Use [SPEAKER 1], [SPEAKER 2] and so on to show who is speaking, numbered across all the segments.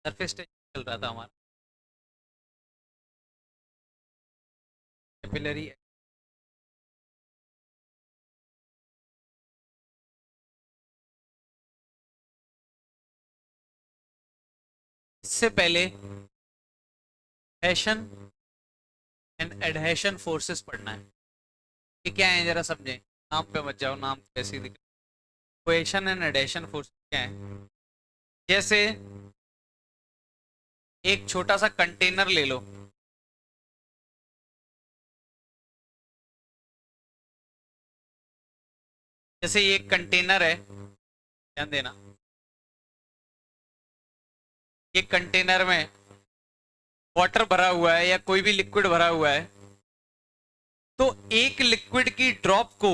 [SPEAKER 1] Surface tension चल रहा था हमारा। कैपिलरी। इससे पहले एडहेशन एंड एडहेशन फोर्सेस पढ़ना है। ये क्या है जरा समझें। नाम पे मत जाओ, नाम कैसे ही दिख। कोएशन एंड एडहेशन फोर्स क्या है? जैसे एक छोटा सा कंटेनर ले लो। जैसे ये एक कंटेनर है, ध्यान देना। ये कंटेनर में वाटर भरा हुआ है या कोई भी लिक्विड भरा हुआ है, तो एक लिक्विड की ड्रॉप को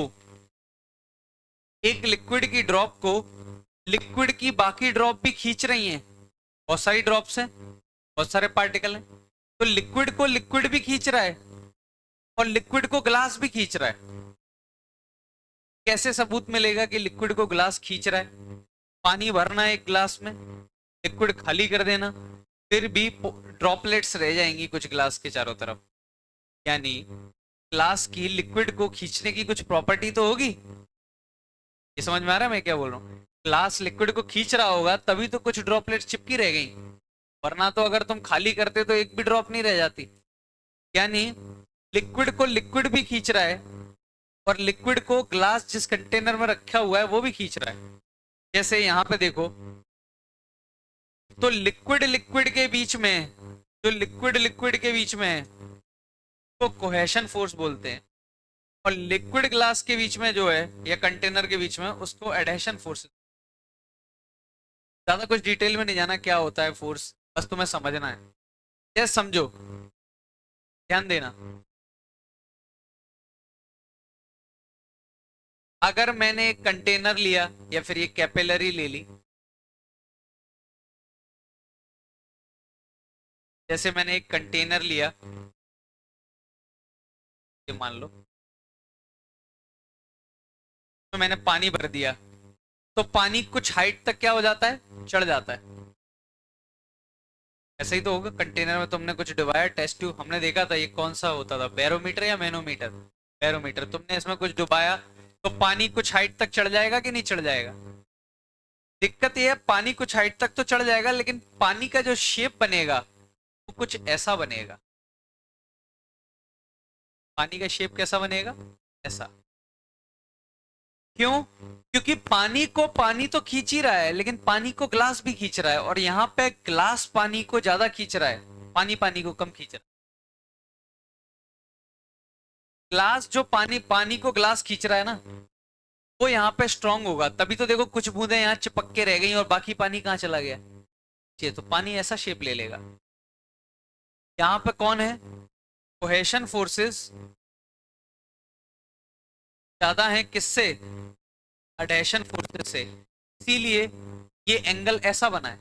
[SPEAKER 1] लिक्विड की बाकी ड्रॉप भी खींच रही हैं। बहुत सारी ड्रॉप्स हैं, बहुत सारे पार्टिकल हैं। तो लिक्विड को लिक्विड भी खींच रहा है और लिक्विड को ग्लास भी खींच रहा है। कैसे सबूत मिलेगा कि लिक्विड को ग्लास खींच रहा है? पानी भरना एक ग्लास में, लिक्विड खाली कर देना, फिर भी ड्रॉपलेट्स रह जाएंगी कुछ ग्लास के चारों तरफ। यानी ग्लास की लिक्विड को खींचने की कुछ प्रॉपर्टी तो होगी। ये समझ में आ रहा है मैं क्या बोल रहा हूँ? ग्लास लिक्विड को खींच रहा होगा तभी तो कुछ ड्रॉपलेट्स चिपकी रह गई, वरना तो अगर तुम खाली करते तो एक भी ड्रॉप नहीं रह जाती। यानी लिक्विड को लिक्विड भी खींच रहा है और लिक्विड को ग्लास जिस कंटेनर में रखा हुआ है वो भी खींच रहा है। जैसे यहां पे देखो, तो लिक्विड लिक्विड के बीच में, जो लिक्विड लिक्विड के बीच में है तो कोहेशन फोर्स बोलते हैं, और लिक्विड ग्लास के बीच में जो है या कंटेनर के बीच में उसको एडहेशन फोर्स। ज्यादा कुछ डिटेल में नहीं जाना क्या होता है फोर्स, बस तुम्हें समझना है। ये समझो, ध्यान देना। अगर मैंने एक कंटेनर लिया या फिर ये कैपिलरी ले ली, जैसे मैंने एक कंटेनर लिया, ये मान लो, तो मैंने पानी भर दिया, तो पानी कुछ हाइट तक क्या हो जाता है, चढ़ जाता है। ऐसा ही तो होगा, कंटेनर में तुमने कुछ डुबाया, टेस्ट ट्यूब हमने देखा था, ये कौन सा होता था, बैरोमीटर या मैनोमीटर? बैरोमीटर। तुमने इसमें कुछ डुबाया तो पानी कुछ हाइट तक चढ़ जाएगा कि नहीं चढ़ जाएगा? दिक्कत ये है, पानी कुछ हाइट तक तो चढ़ जाएगा लेकिन पानी का जो शेप बनेगा वो कुछ ऐसा बनेगा। पानी का शेप कैसा बनेगा? ऐसा। क्यों? क्योंकि पानी तो खींच ही रहा है, लेकिन पानी को ग्लास भी खींच रहा है, और यहाँ पे ग्लास पानी को ज्यादा खींच रहा है, पानी पानी को कम खींच रहा है। ग्लास जो पानी पानी को ग्लास खींच रहा है ना, वो यहाँ पे स्ट्रांग होगा, तभी तो देखो कुछ बूंदे यहाँ चिपक के रह गई और बाकी पानी कहाँ चला गया। ये तो पानी ऐसा शेप ले लेगा। यहाँ पे कौन है? कोहेशन फोर्सेस ज्यादा है किससे? एडहेशन फोर्सेस से। इसीलिए ये एंगल ऐसा बना है।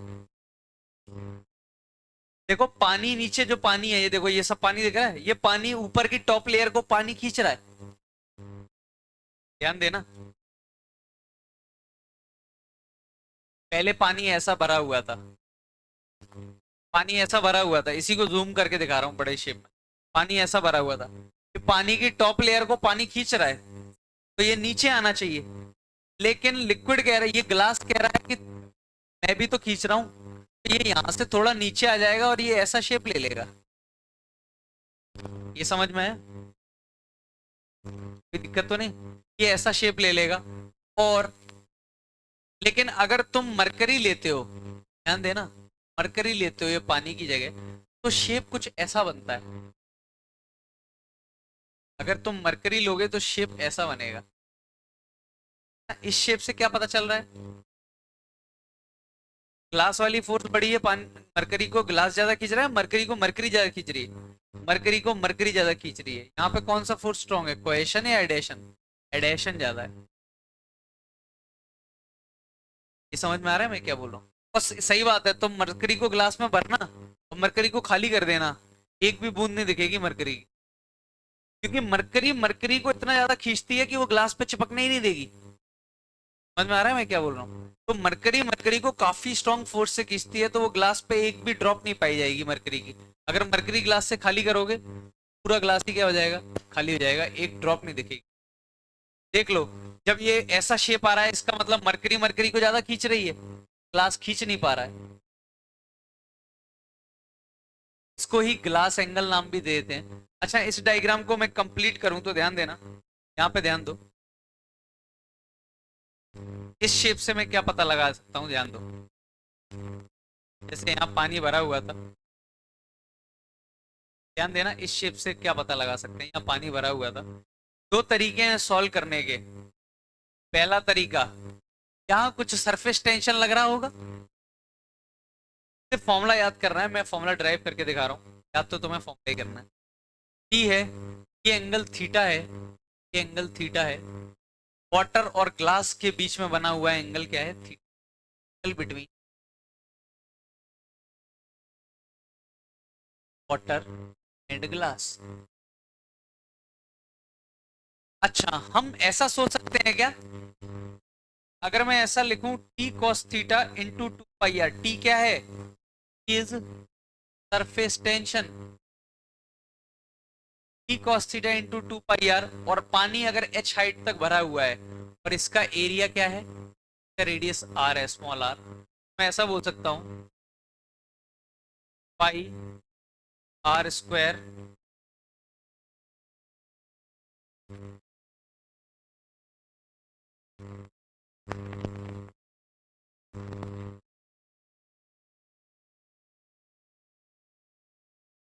[SPEAKER 1] देखो पानी नीचे जो पानी है, ये देखो ये सब पानी दिख रहा है, ये पानी ऊपर की टॉप लेयर को पानी खींच रहा है। ध्यान देना, पहले पानी ऐसा भरा हुआ था, पानी ऐसा भरा हुआ था, इसी को जूम करके दिखा रहा हूं बड़े शेप में। पानी ऐसा भरा हुआ था, ये पानी की टॉप लेयर को पानी खींच रहा है, तो ये नीचे आना चाहिए। लेकिन लिक्विड कह रहा है, ये ग्लास कह रहा है कि मैं भी तो खींच रहा हूं, तो ये यहां से थोड़ा नीचे आ जाएगा और ये ऐसा शेप ले लेगा। ये समझ में है? कोई दिक्कत तो नहीं? ये ऐसा शेप ले लेगा। और लेकिन अगर तुम मरकरी लेते हो, ध्यान देना, मरकरी लेते हो ये पानी की जगह, तो शेप कुछ ऐसा बनता है। अगर तुम मरकरी लोगे तो शेप ऐसा बनेगा। इस शेप से क्या पता चल रहा है? ग्लास वाली फोर्स बड़ी है, पानी मरकरी को ग्लास ज्यादा खींच रहा है, मरकरी को मरकरी ज्यादा खींच रही है, मरकरी को मरकरी ज्यादा खींच रही है। यहाँ पे कौन सा फोर्स स्ट्रॉन्ग है, कोहेशन या एडेशन? एडेशन ज्यादा है। ये समझ में आ रहा है मैं क्या बोल रहा हूँ? बस सही बात है, तुम मरकरी को ग्लास में भरना और मरकरी को खाली कर देना, एक भी बूंद नहीं दिखेगी मरकरी की। क्योंकि मरकरी मरकरी को इतना ज्यादा खींचती है कि वो ग्लास पे चिपकने ही नहीं देगी। समझ में आ रहा है मैं क्या बोल रहा हूँ? तो मरकरी मरकरी को काफी स्ट्रॉन्ग फोर्स से खींचती है, तो वो ग्लास पे एक भी ड्रॉप नहीं पाई जाएगी मरकरी की। अगर मरकरी ग्लास से खाली करोगे, पूरा ग्लास ही क्या हो जाएगा, खाली हो जाएगा, एक ड्रॉप नहीं दिखेगी। देख लो, जब ये ऐसा शेप आ रहा है, इसका मतलब मरकरी मरकरी को ज्यादा खींच रही है, ग्लास खींच नहीं पा रहा है। इसको ही ग्लास एंगल नाम भी दे देते हैं। अच्छा, इस डायग्राम को मैं कंप्लीट करूं तो ध्यान देना, यहाँ पे ध्यान दो। इस शेप से मैं क्या पता लगा सकता हूँ, ध्यान दो। जैसे यहाँ पानी भरा हुआ था, ध्यान देना, इस शेप से क्या पता लगा सकते हैं, यहाँ पानी भरा हुआ था। दो तरीके हैं सॉल्व करने के। पहला तरीका, यहाँ कुछ सरफेस टेंशन लग रहा होगा, सिर्फ फॉर्मूला याद करना है, मैं फॉर्मूला ड्राइव करके दिखा रहा हूँ, याद तो तुम्हें फॉर्मूला ही करना है। टी है, ये एंगल थीटा है, ये एंगल थीटा है। वाटर और ग्लास के बीच में बना हुआ एंगल क्या है, theta, between water and glass. अच्छा, हम ऐसा सोच सकते हैं क्या, अगर मैं ऐसा लिखूं, T cos theta into two pi R, T क्या है, is surface tension, T cos theta into two pi R, और पानी अगर एच हाइट तक भरा हुआ है, और इसका एरिया क्या है, इसका रेडियस आर है, स्मॉल आर। मैं ऐसा बोल सकता हूं, पाई आर स्क्वायर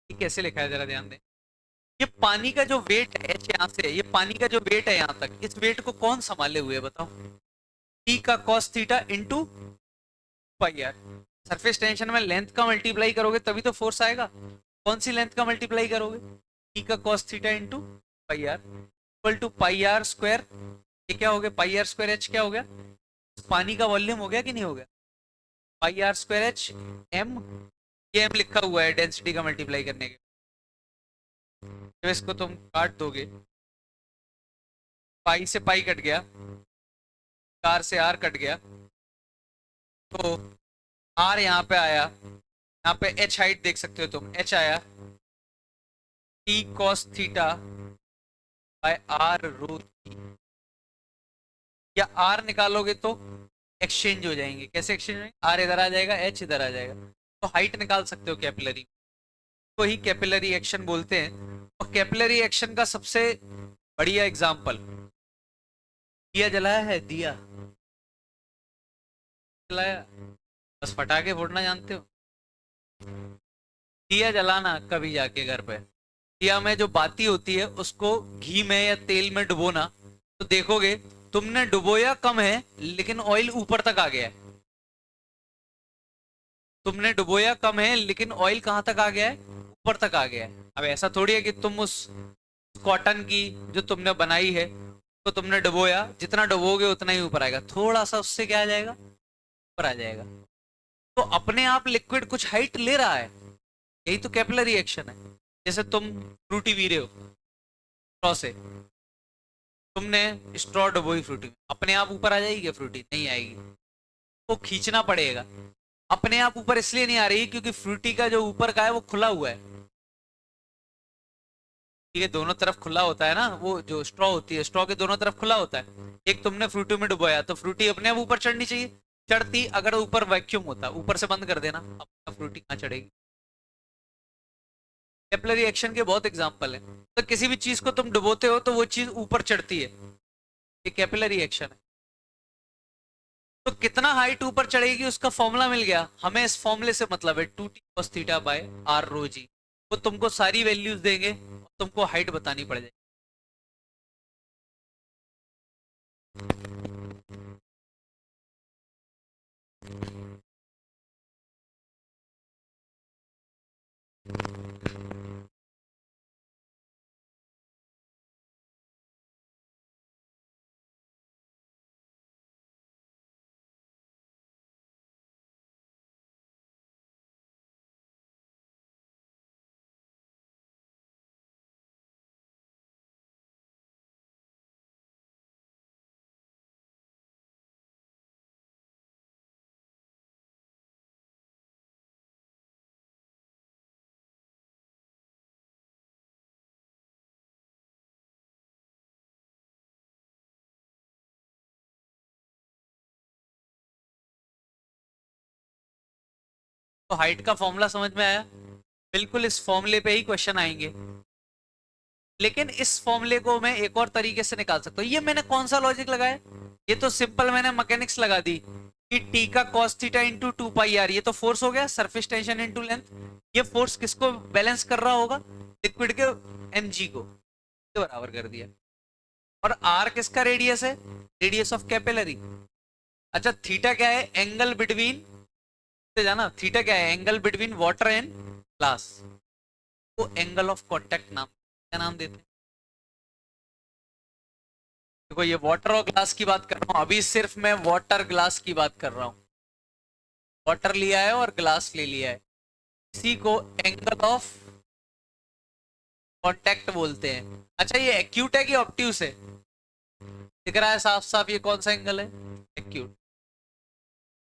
[SPEAKER 1] कैसे लिखा है, जरा ध्यान दें। ये पानी का जो वेट है, एच यहाँ से, ये पानी का जो वेट है यहाँ तक, इस वेट को कौन संभाले हुए है बताओ, टी का cos theta into pi R. Surface tension में लेंथ का मल्टीप्लाई करोगे तभी तो फोर्स आएगा, कौन सी लेंथ का मल्टीप्लाई करोगे, टी का cos theta into pi R equal to pi R square. ये क्या हो गया, पाई आर स्क्वायर एच क्या हो गया, पानी का वॉल्यूम हो गया कि नहीं हो गया, pi R square H M, ये एम लिखा हुआ है डेंसिटी का मल्टीप्लाई करने के। जब इसको तुम काट दोगे, पाई से पाई कट गया, आर से आर कट गया, तो आर यहाँ पे आया, यहाँ पे एच हाइट देख सकते हो तुम, एच आया, T cos theta by R rho, या आर निकालोगे तो एक्सचेंज हो जाएंगे, कैसे एक्सचेंज होंगे, आर इधर आ जाएगा, एच इधर आ जाएगा, तो हाइट निकाल सकते हो कैपिलरी को, ही कैपिलरी एक्शन बोलते हैं। और कैपिलरी एक्शन का सबसे बढ़िया एग्जांपल, दिया जलाया है, दिया जलाया, बस पटाखे फोड़ना जानते हो, दिया जलाना कभी जाके घर पे, दिया में जो बाती होती है उसको घी में या तेल में डुबोना, तो देखोगे तुमने डुबोया कम है लेकिन ऑयल ऊपर तक आ गया है, तुमने डुबोया कम है लेकिन ऑयल कहां तक आ गया है, ऊपर तक आ गया है। अब ऐसा थोड़ी है कि तुम उस कॉटन की जो तुमने बनाई है, तो तुमने डुबोया, जितना डुबोगे उतना ही ऊपर आएगा, थोड़ा सा उससे क्या आ जाएगा, ऊपर आ जाएगा। तो अपने आप लिक्विड कुछ हाइट ले रहा है, यही तो कैपिलरी एक्शन है। जैसे तुम फ्रूटी पी रहे हो स्ट्रॉ से, तुमने स्ट्रॉ डुबोई फ्रूटी में, अपने आप ऊपर आ जाएगी क्या फ्रूटी, नहीं आएगी, वो खींचना पड़ेगा। अपने आप ऊपर इसलिए नहीं आ रही क्योंकि फ्रूटी का जो ऊपर का है वो खुला हुआ है, ठीक है, दोनों तरफ खुला होता है ना, वो जो स्ट्रॉ होती है, स्ट्रॉ के दोनों तरफ खुला होता है। एक तुमने फ्रूटी में डुबोया तो फ्रूटी अपने आप ऊपर चढ़नी चाहिए, चढ़ती, अगर ऊपर वैक्यूम होता, ऊपर से बंद कर देना, अब फ्रूटी कहाँ चढ़ेगी। कैपिलरी एक्शन के बहुत एग्जांपल है, तो किसी भी चीज को तुम डुबोते हो तो वो चीज ऊपर चढ़ती है, ये कैपिलरी एक्शन है। तो कितना हाइट ऊपर चढ़ेगी उसका फॉर्मूला मिल गया हमें, इस फॉर्मूले से मतलब है 2t cos theta by R rho G, वो तुमको सारी वैल्यूज देंगे, तुमको हाइट बतानी पड़ जाएगी। तो हाइट का फॉर्मूला समझ में आया? बिल्कुल इस फॉर्मूले पे ही क्वेश्चन आएंगे, लेकिन इस फॉर्मूले को मैं एक और तरीके से निकाल सकता हूँ। ये मैंने कौन सा लॉजिक लगाया? ये तो सिंपल मैंने मैकेनिक्स लगा दी कि टी का cos theta into 2 pi R, ये तो फोर्स हो गया, सरफेस टेंशन इंटू लेंथ। ये फोर्स किसको बैलेंस कर रहा होगा? लिक्विड के mg को, तो बराबर कर दिया। और आर किसका रेडियस है? Radius of capillary. अच्छा थीटा क्या है? एंगल बिटवीन, जाना थीटा क्या है? Angle between water and glass, को एंगल ऑफ कांटेक्ट नाम, क्या नाम देते हैं? देखो ये वाटर और ग्लास की बात कर रहा हूं, अभी सिर्फ मैं वाटर ग्लास की बात कर रहा हूं। वाटर लिया है और ग्लास ले लिया है, इसी को एंगल ऑफ कांटेक्ट बोलते हैं। अच्छा ये एक्यूट है कि ऑब्ट्यूस है? दिख रहा है साफ साफ ये कौन सा एंगल है? एक्यूट।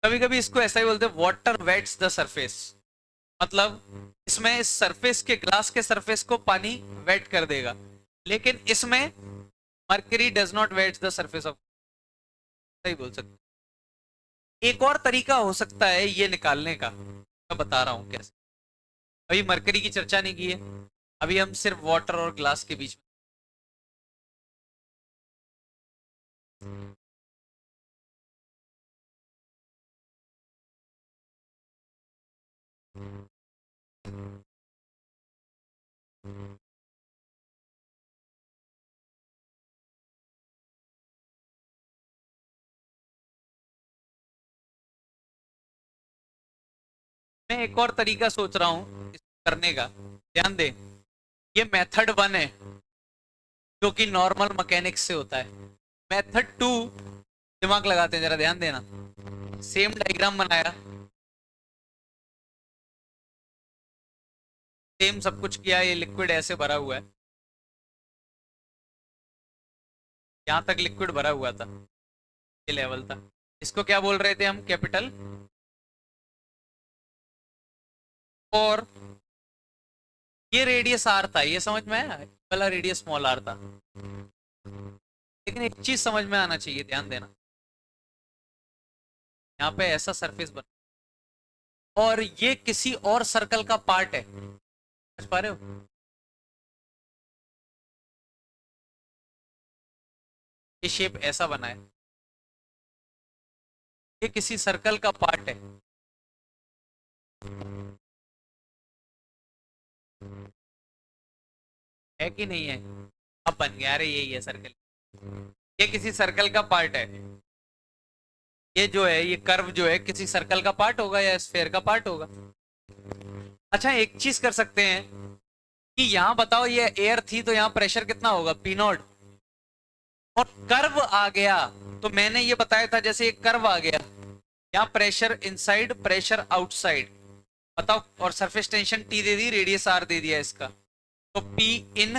[SPEAKER 1] कभी कभी इसको ऐसा ही बोलते हैं, वाटर वेट्स द सरफेस, मतलब इसमें इस सरफेस के, ग्लास के सरफेस को पानी वेट कर देगा, लेकिन इसमें mercury does not wet the surface of, सही बोल सकते। एक और तरीका हो सकता है ये निकालने का, मैं बता रहा हूं कैसे। अभी मर्करी की चर्चा नहीं की है, अभी हम सिर्फ वाटर और ग्लास के बीच में। मैं एक और तरीका सोच रहा हूं करने का, ध्यान दे। ये मेथड 1 है जो कि नॉर्मल मैकेनिक्स से होता है। मेथड 2, दिमाग लगाते हैं, जरा ध्यान देना। सेम डायग्राम बनाया, सेम सब कुछ किया, ये लिक्विड ऐसे भरा हुआ है, यहां तक लिक्विड भरा हुआ था, ये लेवल था। इसको क्या बोल रहे थे हम? कैपिटल। और ये रेडियस आर था, ये समझ में आया? पहला रेडियस स्मॉल आर था। लेकिन एक चीज समझ में आना चाहिए, ध्यान देना। यहाँ पे ऐसा सरफेस बना और ये किसी और सर्कल का पार्ट है, समझ पा रहे हो? ये शेप ऐसा बना है, ये किसी सर्कल का पार्ट है कि नहीं है? अब बन गया, अरे यही है सर्कल, ये किसी सर्कल का पार्ट है। ये जो है, ये कर्व जो है, किसी सर्कल का पार्ट होगा या स्फेयर का पार्ट होगा। अच्छा एक चीज कर सकते हैं कि यहां बताओ, ये एयर थी तो यहाँ प्रेशर कितना होगा? P not. और कर्व आ गया तो मैंने ये बताया था, जैसे एक कर्व आ गया, यहाँ प्रेशर इनसाइड, प्रेशर आउटसाइड, बताओ। और सरफेस टेंशन टी दे दी, रेडियस आर दे दिया इसका, तो P in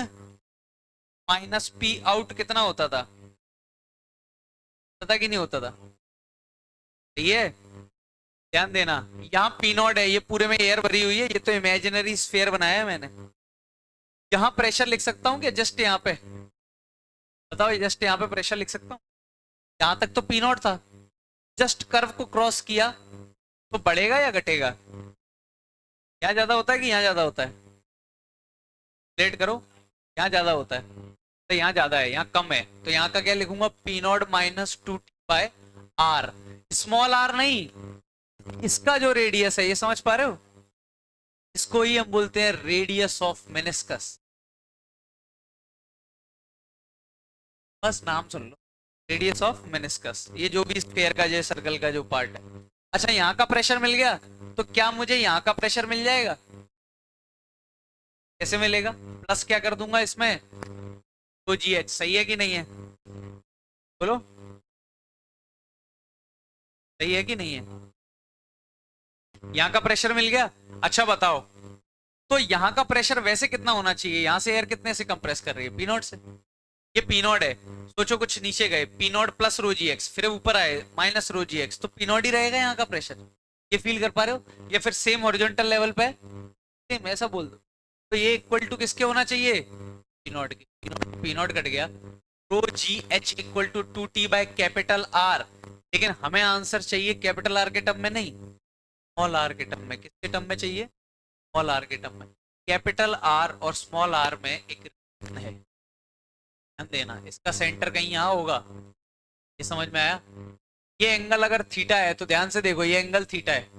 [SPEAKER 1] minus P out कितना होता था? पता कि नहीं होता था? ये ध्यान देना, यहाँ पी नॉट है, ये पूरे में एयर भरी हुई है, ये तो इमेजिनरी स्फीयर बनाया है मैंने। यहाँ प्रेशर लिख सकता हूँ क्या? जस्ट यहाँ पे बताओ, ये जस्ट यहाँ पे प्रेशर लिख सकता हूँ? यहाँ तक तो पी नॉट था, जस्ट कर्व को क्रॉस किया तो बढ़ेगा या घटेगा? यहाँ ज्यादा होता है कि यहाँ ज्यादा होता है? प्लेट करो, यहाँ ज्यादा होता है, तो यहाँ ज्यादा है, यहाँ कम है, तो यहाँ का क्या लिखूंगा? P naught minus 2t/r। Small R नहीं, इसका जो रेडियस है, ये समझ पा रहे हो? इसको ही हम बोलते हैं रेडियस ऑफ मेनिस्कस। बस नाम सुन लो, रेडियस ऑफ मेनिस्कस, ये जो भी स्फीयर का जो सर्कल का जो पार्ट है। अच्छा यहाँ का प्रेशर मिल गया, तो क्या मुझे यहाँ का प्रेशर मिल जाएगा? कैसे मिलेगा? प्लस क्या कर दूंगा इसमें? तो जी एच, सही है कि नहीं है? बोलो, सही है कि नहीं है? यहाँ का प्रेशर मिल गया। अच्छा बताओ, तो यहाँ का प्रेशर वैसे कितना होना चाहिए? यहाँ से एयर कितने से कंप्रेस कर रही है? पी नॉट से। ये पी नॉट है, सोचो कुछ नीचे गए, P naught plus rho G X, फिर ऊपर आए माइनस रो जी एक्स, तो पी नॉट ही रहेगा यहाँ का प्रेशर। ये फील कर पा रहे हो? या फिर सेम हॉरिजॉन्टल लेवल पे सेम, ऐसा बोल दो। तो ये इक्वल टू किसके होना चाहिए? पी नॉट के। पी नॉट कट गया, rho G H equal to 2t/कैपिटल आर। लेकिन हमें आंसर चाहिए कैपिटल आर के टर्म में नहीं, स्मॉल आर के टर्म में, किसके टर्म में चाहिए, स्मॉल आर के टर्म में। कैपिटल आर और स्मॉल आर में एक रिलेशन है, ध्यान देना, इसका सेंटर कहीं यहाँ होगा, ये समझ में आया। ये एंगल अगर थीटा है तो ध्यान से देखो, ये एंगल थीटा है,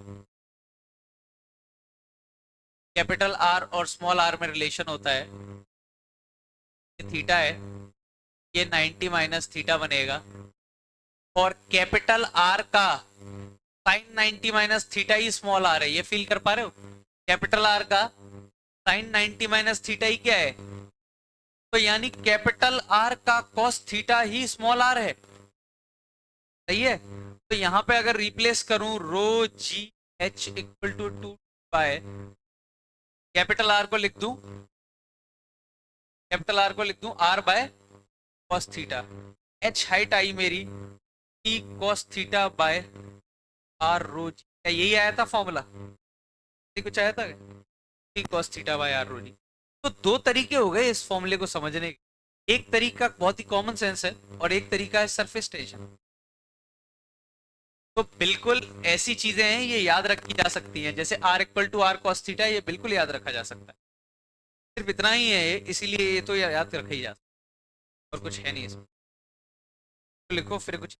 [SPEAKER 1] कैपिटल आर और स्मॉल आर में रिलेशन होता है, ये थीटा है, ये 90 माइनस थीटा बनेगा, और कैपिटल आर का साइन 90 माइनस थीटा ही स्मॉल आर है, ये फील कर पा रहे हो, कैपिटल आर का साइन 90 माइनस थीटा ही क्या है, तो यानी कैपिटल आर का कॉस थीटा ही स्मॉल आर है, सही है। तो यहां पे अगर रिप्लेस करूं rho G H equal to 2 by, capital R को लिख दूं, कैपिटल आर को लिख दूं R by cos theta, H height आई मेरी T cos theta by R rho G, क्या यही आया था फॉर्मूला, कुछ आया था T cos theta by R rho G. तो दो तरीके हो गए इस फॉर्मूले को समझने के, एक तरीका बहुत ही कॉमन सेंस है और एक तरीका है सरफेस टेंशन। तो बिल्कुल ऐसी चीजें हैं, ये याद रखी जा सकती हैं, जैसे R equal to R cos theta, ये बिल्कुल याद रखा जा सकता है, सिर्फ इतना ही है ये, इसीलिए ये तो याद रखा ही जा सकता है, और कुछ है नहीं इसमें, तो लिखो फिर कुछ।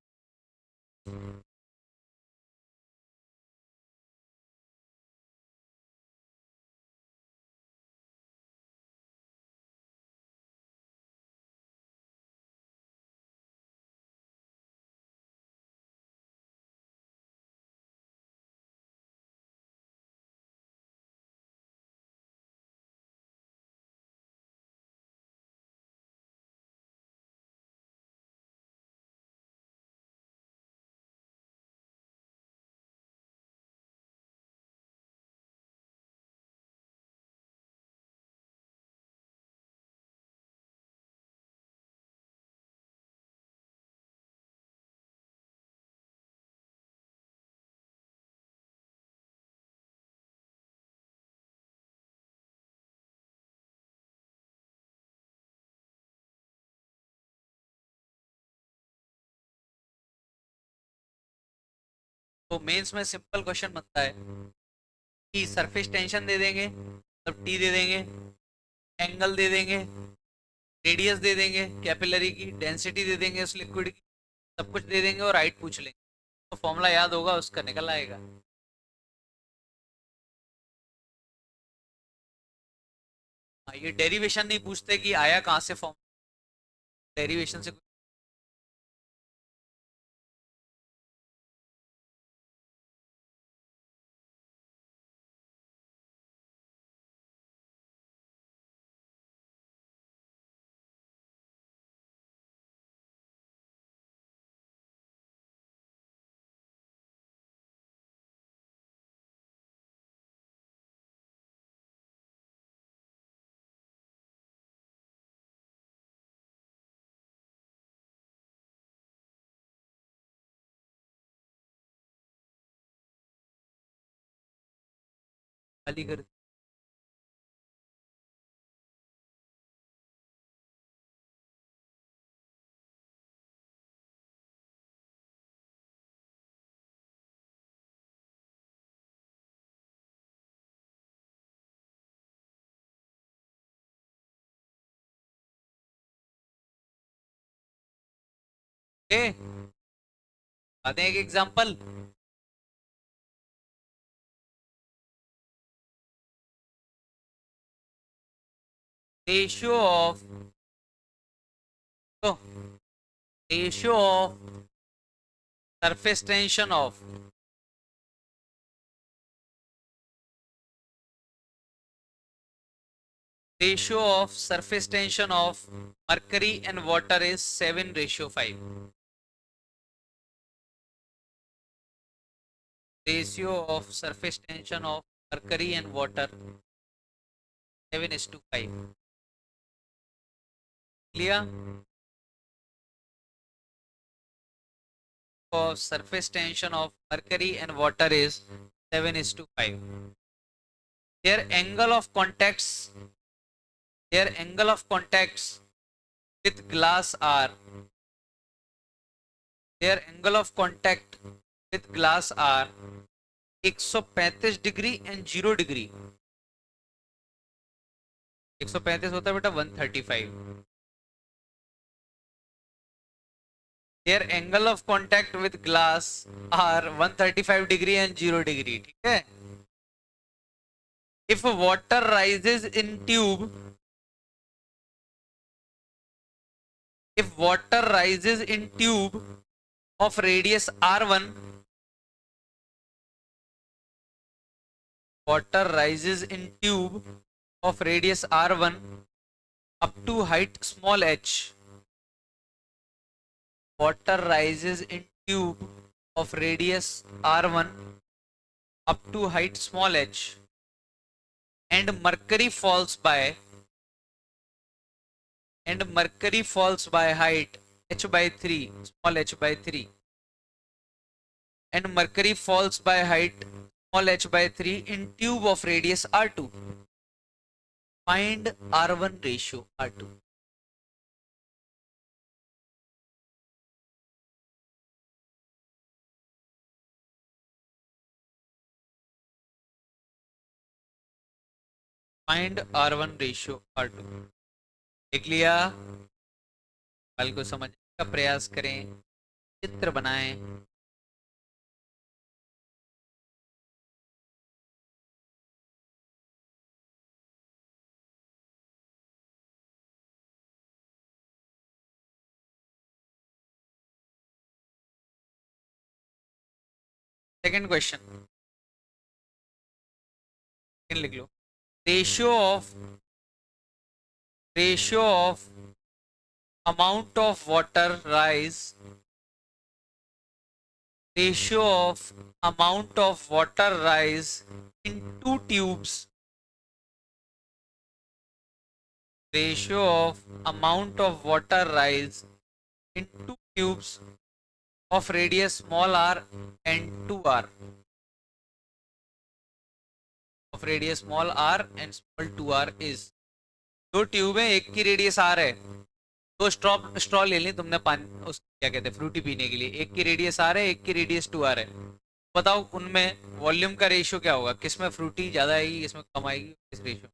[SPEAKER 1] तो मेंस में सिंपल क्वेश्चन बनता है कि सरफेस टेंशन दे देंगे, मतलब टी दे देंगे, एंगल दे देंगे, रेडियस दे देंगे, कैपिलरी की डेंसिटी दे देंगे उस लिक्विड की, सब कुछ दे देंगे और हाइट पूछ लेंगे, तो फॉर्मूला याद होगा उसका निकल आएगा। हाँ, ये डेरिवेशन नहीं पूछते कि आया कहाँ से फॉर्म, डेरिवेशन से खाली कर। ए, आते हैं एक एग्जांपल, रेशियो ऑफ, तो ratio of surface tension of, ratio of surface tension of mercury and water is 7:5, ratio of surface tension of mercury and water 7:5, clear, of surface tension of mercury and water is 7:5, their angle of contacts, their angle of contacts with glass are, their angle of contact with glass are 135 degree and 0 degree. 135 होता है बेटा 135। Their angle of contact with glass are 135 degree and 0 degree, ठीक है। If water rises in tube, if water rises in tube of radius r1, water rises in tube of radius r1 up to height small h, water rises in tube of radius r1 up to height small h, and mercury falls by height h by 3, small h by 3, and mercury falls by height small h by 3 in tube of radius r2. Find r1 ratio r2. Find r1 ratio r2. देख लिया? कल को समझने का प्रयास करें, चित्र बनाएं। सेकंड क्वेश्चन, लिख लो। Ratio of amount of water rise ratio of amount of water rise in two tubes, ratio of amount of water rise in two tubes of radius small r and 2r, of radius small r and small 2r is, दो tube है, एक की radius are है, दो straw ले ली तुमने पानी उस क्या कहते हैं फ्रूटी पीने के लिए, एक की रेडियस आर है, एक की रेडियस 2r है। बताओ उनमें वॉल्यूम का रेशियो क्या होगा, किसमें फ्रूटी ज्यादा आएगी, किसमें कम आएगी, किस रेशियो?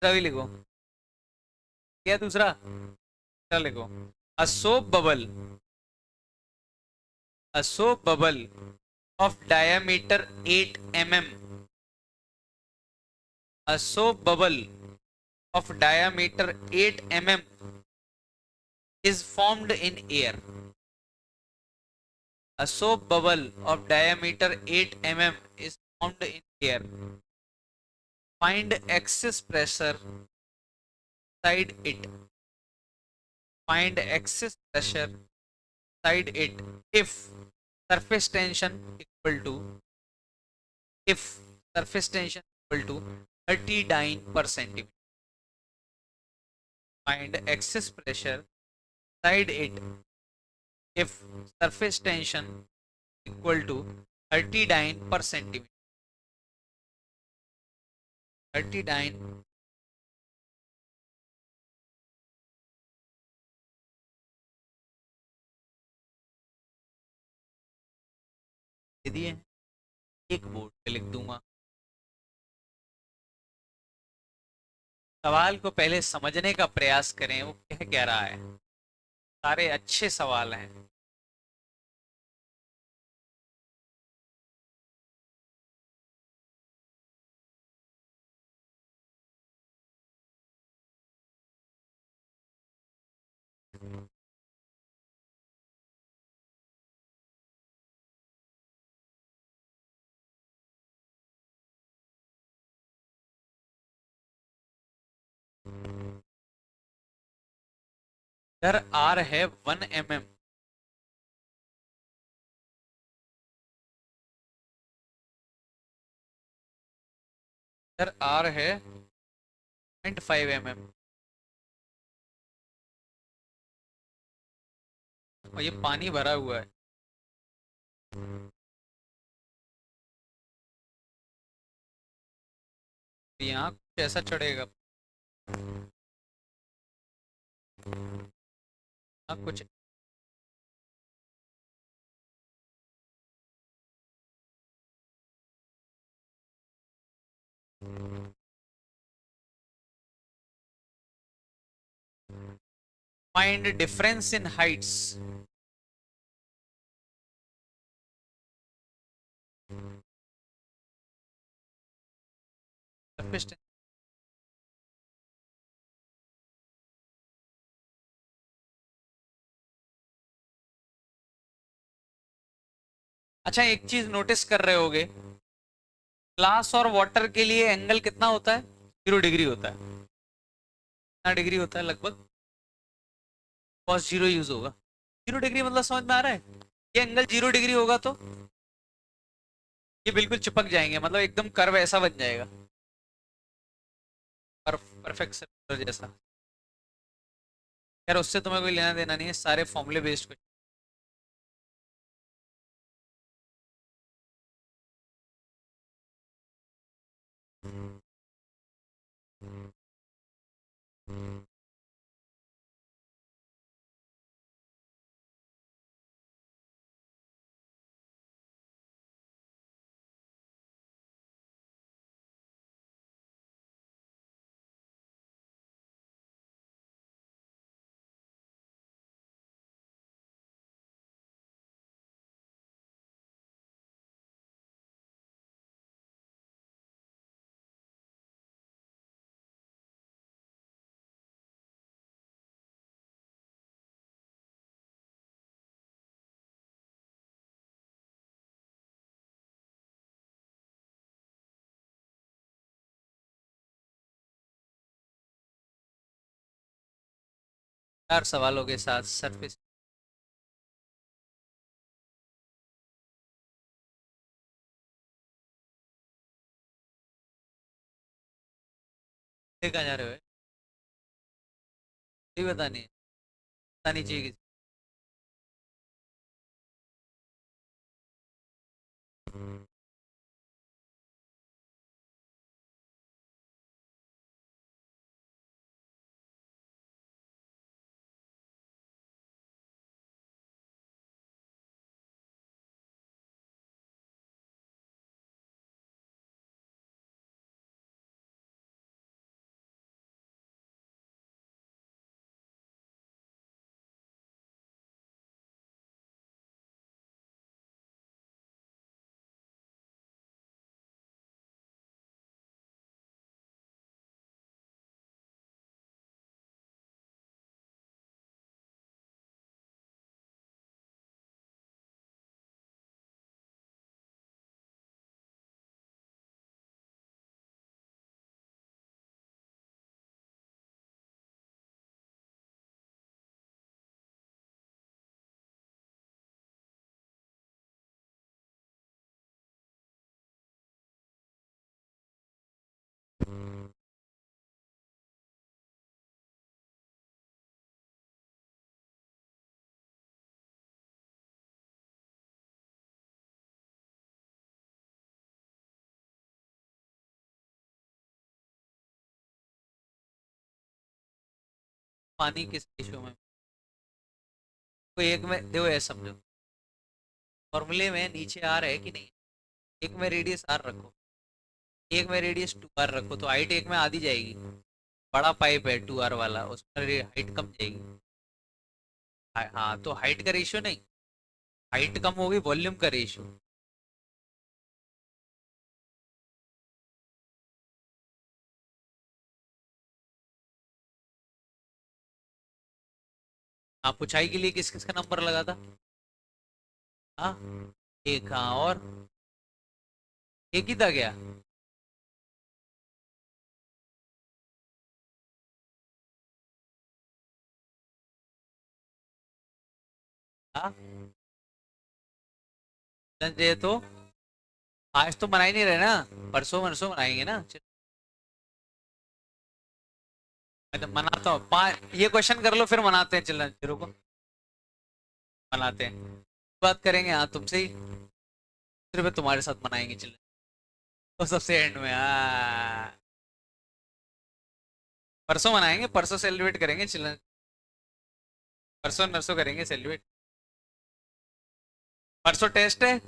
[SPEAKER 1] भी लिखो, क्या दूसरा? क्या लिखो? A soap bubble, a soap bubble of diameter 8 mm, a soap bubble of diameter 8 mm is formed in air, a soap bubble of diameter 8 mm is formed in air. Find excess pressure inside it, find excess pressure inside it if surface tension equal to, if surface tension equal to 30 dyne per centimeter. Find excess pressure inside it if surface tension equal to 30 dyne per centimeter. 30 dyne दे दिए, एक board पे लिख दूंगा। सवाल को पहले समझने का प्रयास करें, वो कह रहा है। सारे अच्छे सवाल हैं। इधर आर है 1 mm, इधर आर है 0.5 mm, और ये पानी भरा हुआ है। तो यहाँ कुछ ऐसा चढ़ेगा। हाँ कुछ। Find difference in Heights. अच्छा, एक चीज नोटिस कर रहे होगे, ग्लास और वाटर के लिए एंगल कितना होता है? 0 डिग्री होता है। कितना डिग्री होता है लगभग? कॉस जीरो यूज होगा। 0 डिग्री मतलब समझ में आ रहा है? ये एंगल 0 डिग्री होगा तो ये बिल्कुल चिपक जाएंगे, मतलब एकदम कर्व ऐसा बन जाएगा। परफेक्ट सर्कुलर जैसा। यार उससे तुम्हें कोई लेना देना नहीं है, सारे फॉर्मूले बेस्ड। चार सवालों के साथ सरफेस। कहाँ जा रहे हो? ये बता नहीं, पता नहीं चाहिए किसी। पानी किस रेशियो में? कोई एक में देखो, ऐसा समझो, फॉर्मूले में नीचे आर है कि नहीं? एक में रेडियस आर रखो, एक में रेडियस 2r रखो, तो हाइट एक में आधी जाएगी। बड़ा पाइप है 2r वाला, उसमें हाइट कम जाएगी। हाँ, तो हाइट का रेशियो नहीं, हाइट कम होगी, वॉल्यूम का रेशियो। आप ऊंचाई के लिए किस किस का नंबर लगा था? हाँ, एक, हाँ, और एक ही था क्या? हाँ, ये तो आज तो मना ही नहीं रहे ना, परसों परसों मनाएंगे ना। मैं तो मनाता हूँ, ये क्वेश्चन कर लो फिर मनाते हैं, चलो रुको, मनाते हैं। बात करेंगे हाँ तुमसे ही, सिर्फ तुम्हारे साथ मनाएंगे, चलो। तो सबसे एंड में हाँ। परसों मनाएंगे, परसों सेलिब्रेट करेंगे चिल्ड्रन। परसों नरसों करेंगे सेलिब्रेट। परसों टेस्ट है।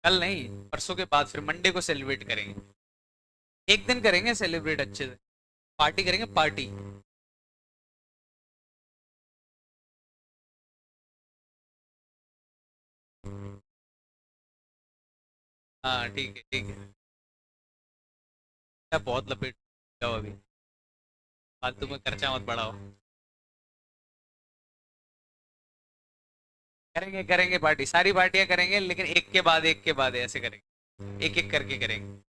[SPEAKER 1] कल नहीं, परसों के बाद फिर मंडे को सेलिब्रेट करेंगे। एक दिन करेंगे सेलिब्रेट अच्छे से। पार्टी करेंगे पार्टी। हाँ ठीक है ठीक है। क्या बहुत लपेट जाओ अभी, फालतू में खर्चा मत बढ़ाओ। करेंगे करेंगे पार्टी, सारी पार्टियां करेंगे, लेकिन एक के बाद एक के बाद ऐसे करेंगे, एक एक करके करेंगे।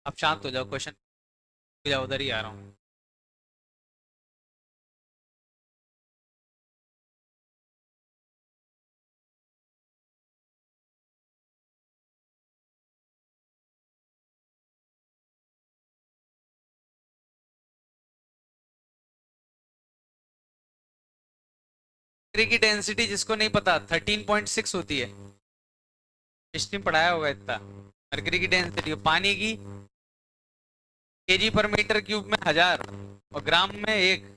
[SPEAKER 1] अब शांत हो जाओ, क्वेश्चन हो जाओ, उधर ही आ रहा हूँ। मर्करी की डेंसिटी जिसको नहीं पता 13.6 होती है। हिस्ट्री में पढ़ाया होगा इतना। मर्करी की डेंसिटी पानी की केजी पर मीटर क्यूब में 1000 और ग्राम में एक।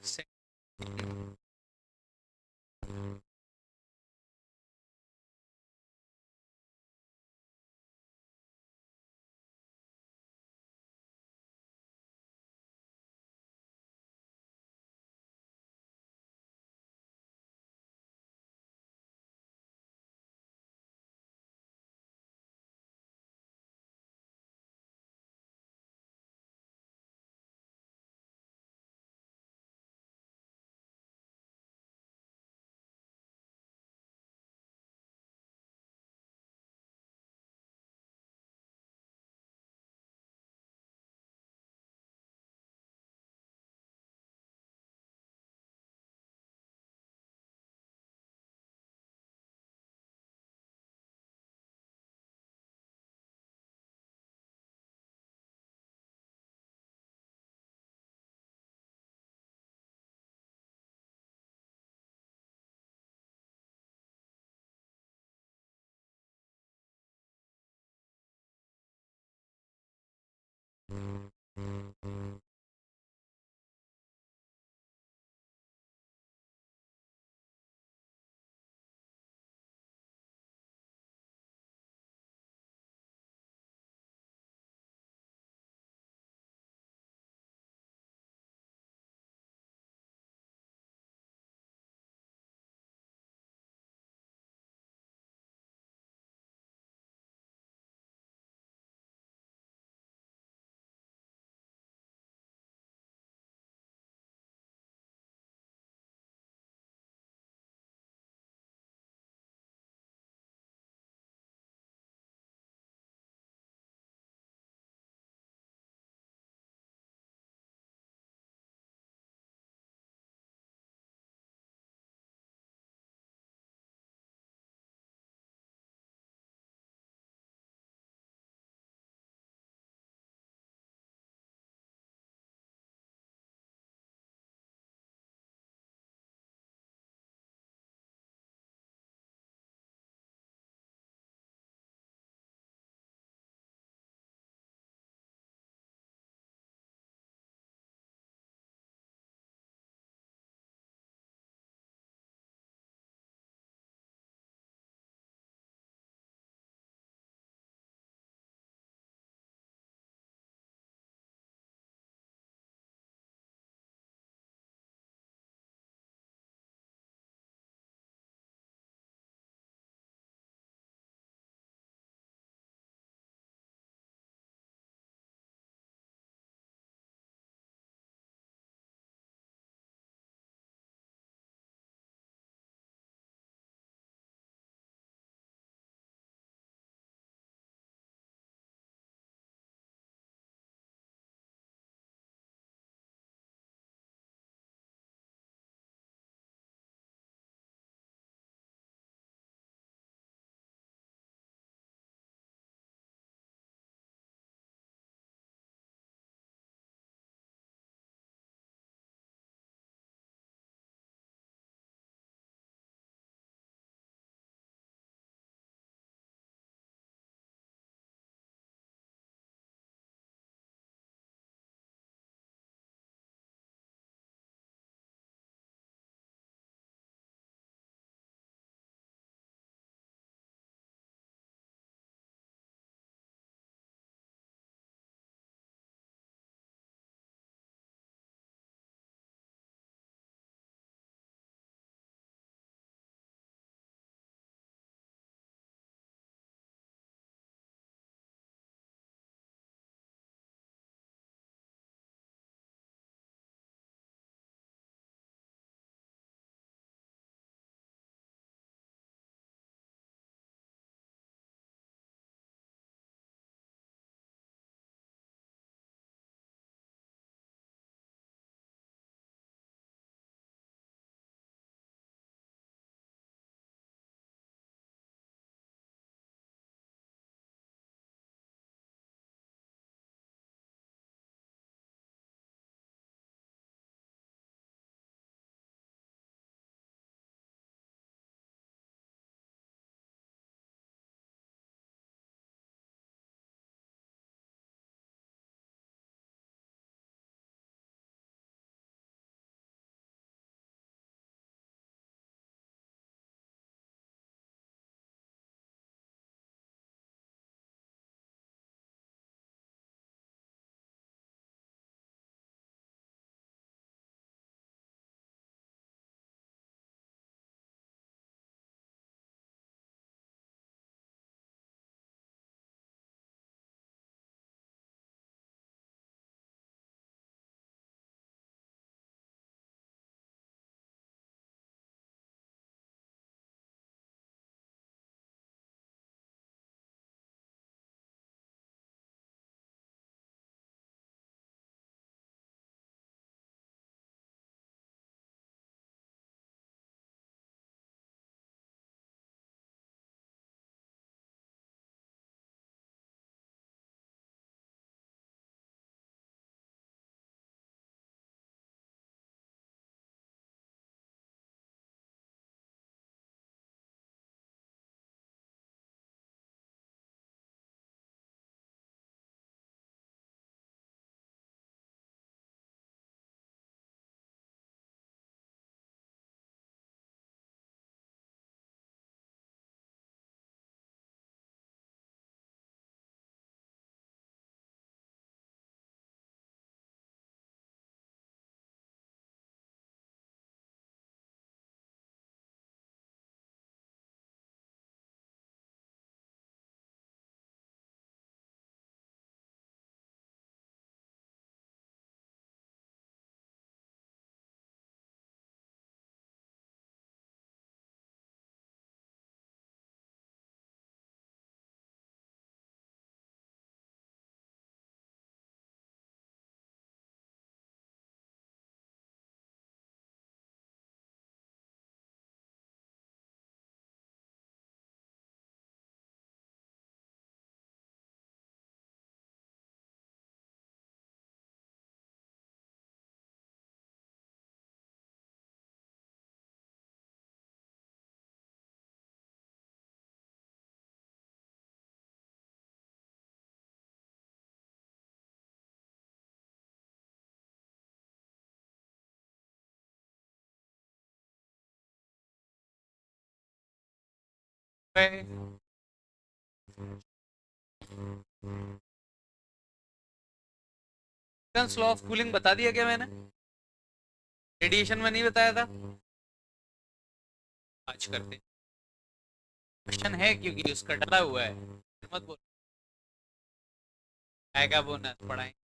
[SPEAKER 1] लॉ ऑफ कूलिंग बता दिया क्या मैंने? रेडिएशन में नहीं बताया था? आज करते क्वेश्चन है क्योंकि उसका डला हुआ है, मत बोल। आएगा बोनस पढ़ाएंगे।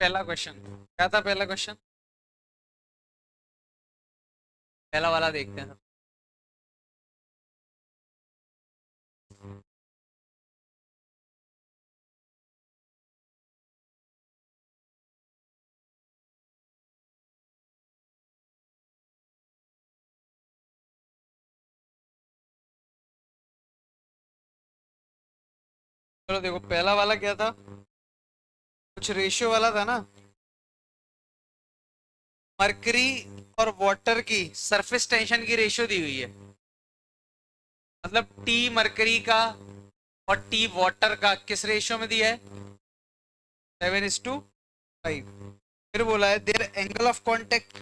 [SPEAKER 1] पहला क्वेश्चन क्या था? पहला क्वेश्चन, पहला वाला देखते हैं। चलो देखो, पहला वाला क्या था? कुछ रेशियो वाला था ना, मरकरी और वाटर की सरफेस टेंशन की रेशियो दी हुई है। मतलब टी मरकरी का और टी वाटर का किस रेशियो में दिया है? 7:5। फिर बोला है there angle of contact,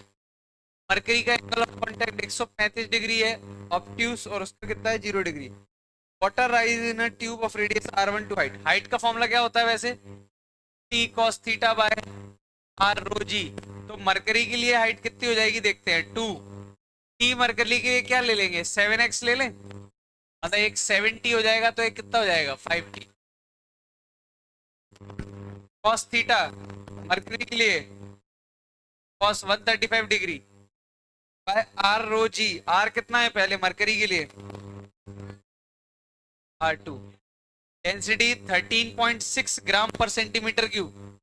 [SPEAKER 1] mercury का एंगल ऑफ कांटेक्ट 135 डिग्री है ऑब्ट्यूस, और उसका कितना है? 0 degree. Water rise in a tube of radius r1 to height. Height का फॉर्मूला क्या होता है वैसे? T cos theta by R rho G. तो मरकरी के लिए हाइट कितनी हो जाएगी देखते हैं, 2। टी मरकरी के लिए क्या ले लेंगे? 7x ले लें, मतलब एक 70 हो जाएगा, तो एक कितना हो जाएगा? 5t। कॉस थीटा मरकरी के लिए cos 135 degree by R rho G. R कितना है पहले मरकरी के लिए? R2। डेंसिटी 13.6 ग्राम पर सेंटीमीटर क्यूब।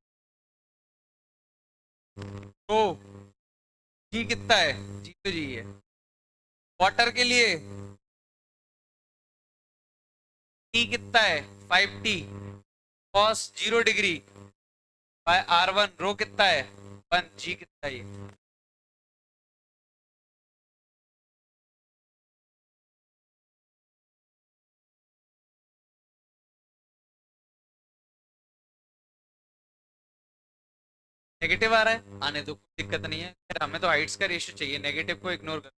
[SPEAKER 1] तो जी कितना है? जी तो जी है। वाटर के लिए टी कितना है? 5t cos 0 degree by R1। रो कितना है? 1। जी कितना है ये? नेगेटिव आ रहा है, आने दो, कोई दिक्कत नहीं है। फिर हमें तो हाइट्स का रेशियो चाहिए, नेगेटिव को इग्नोर कर।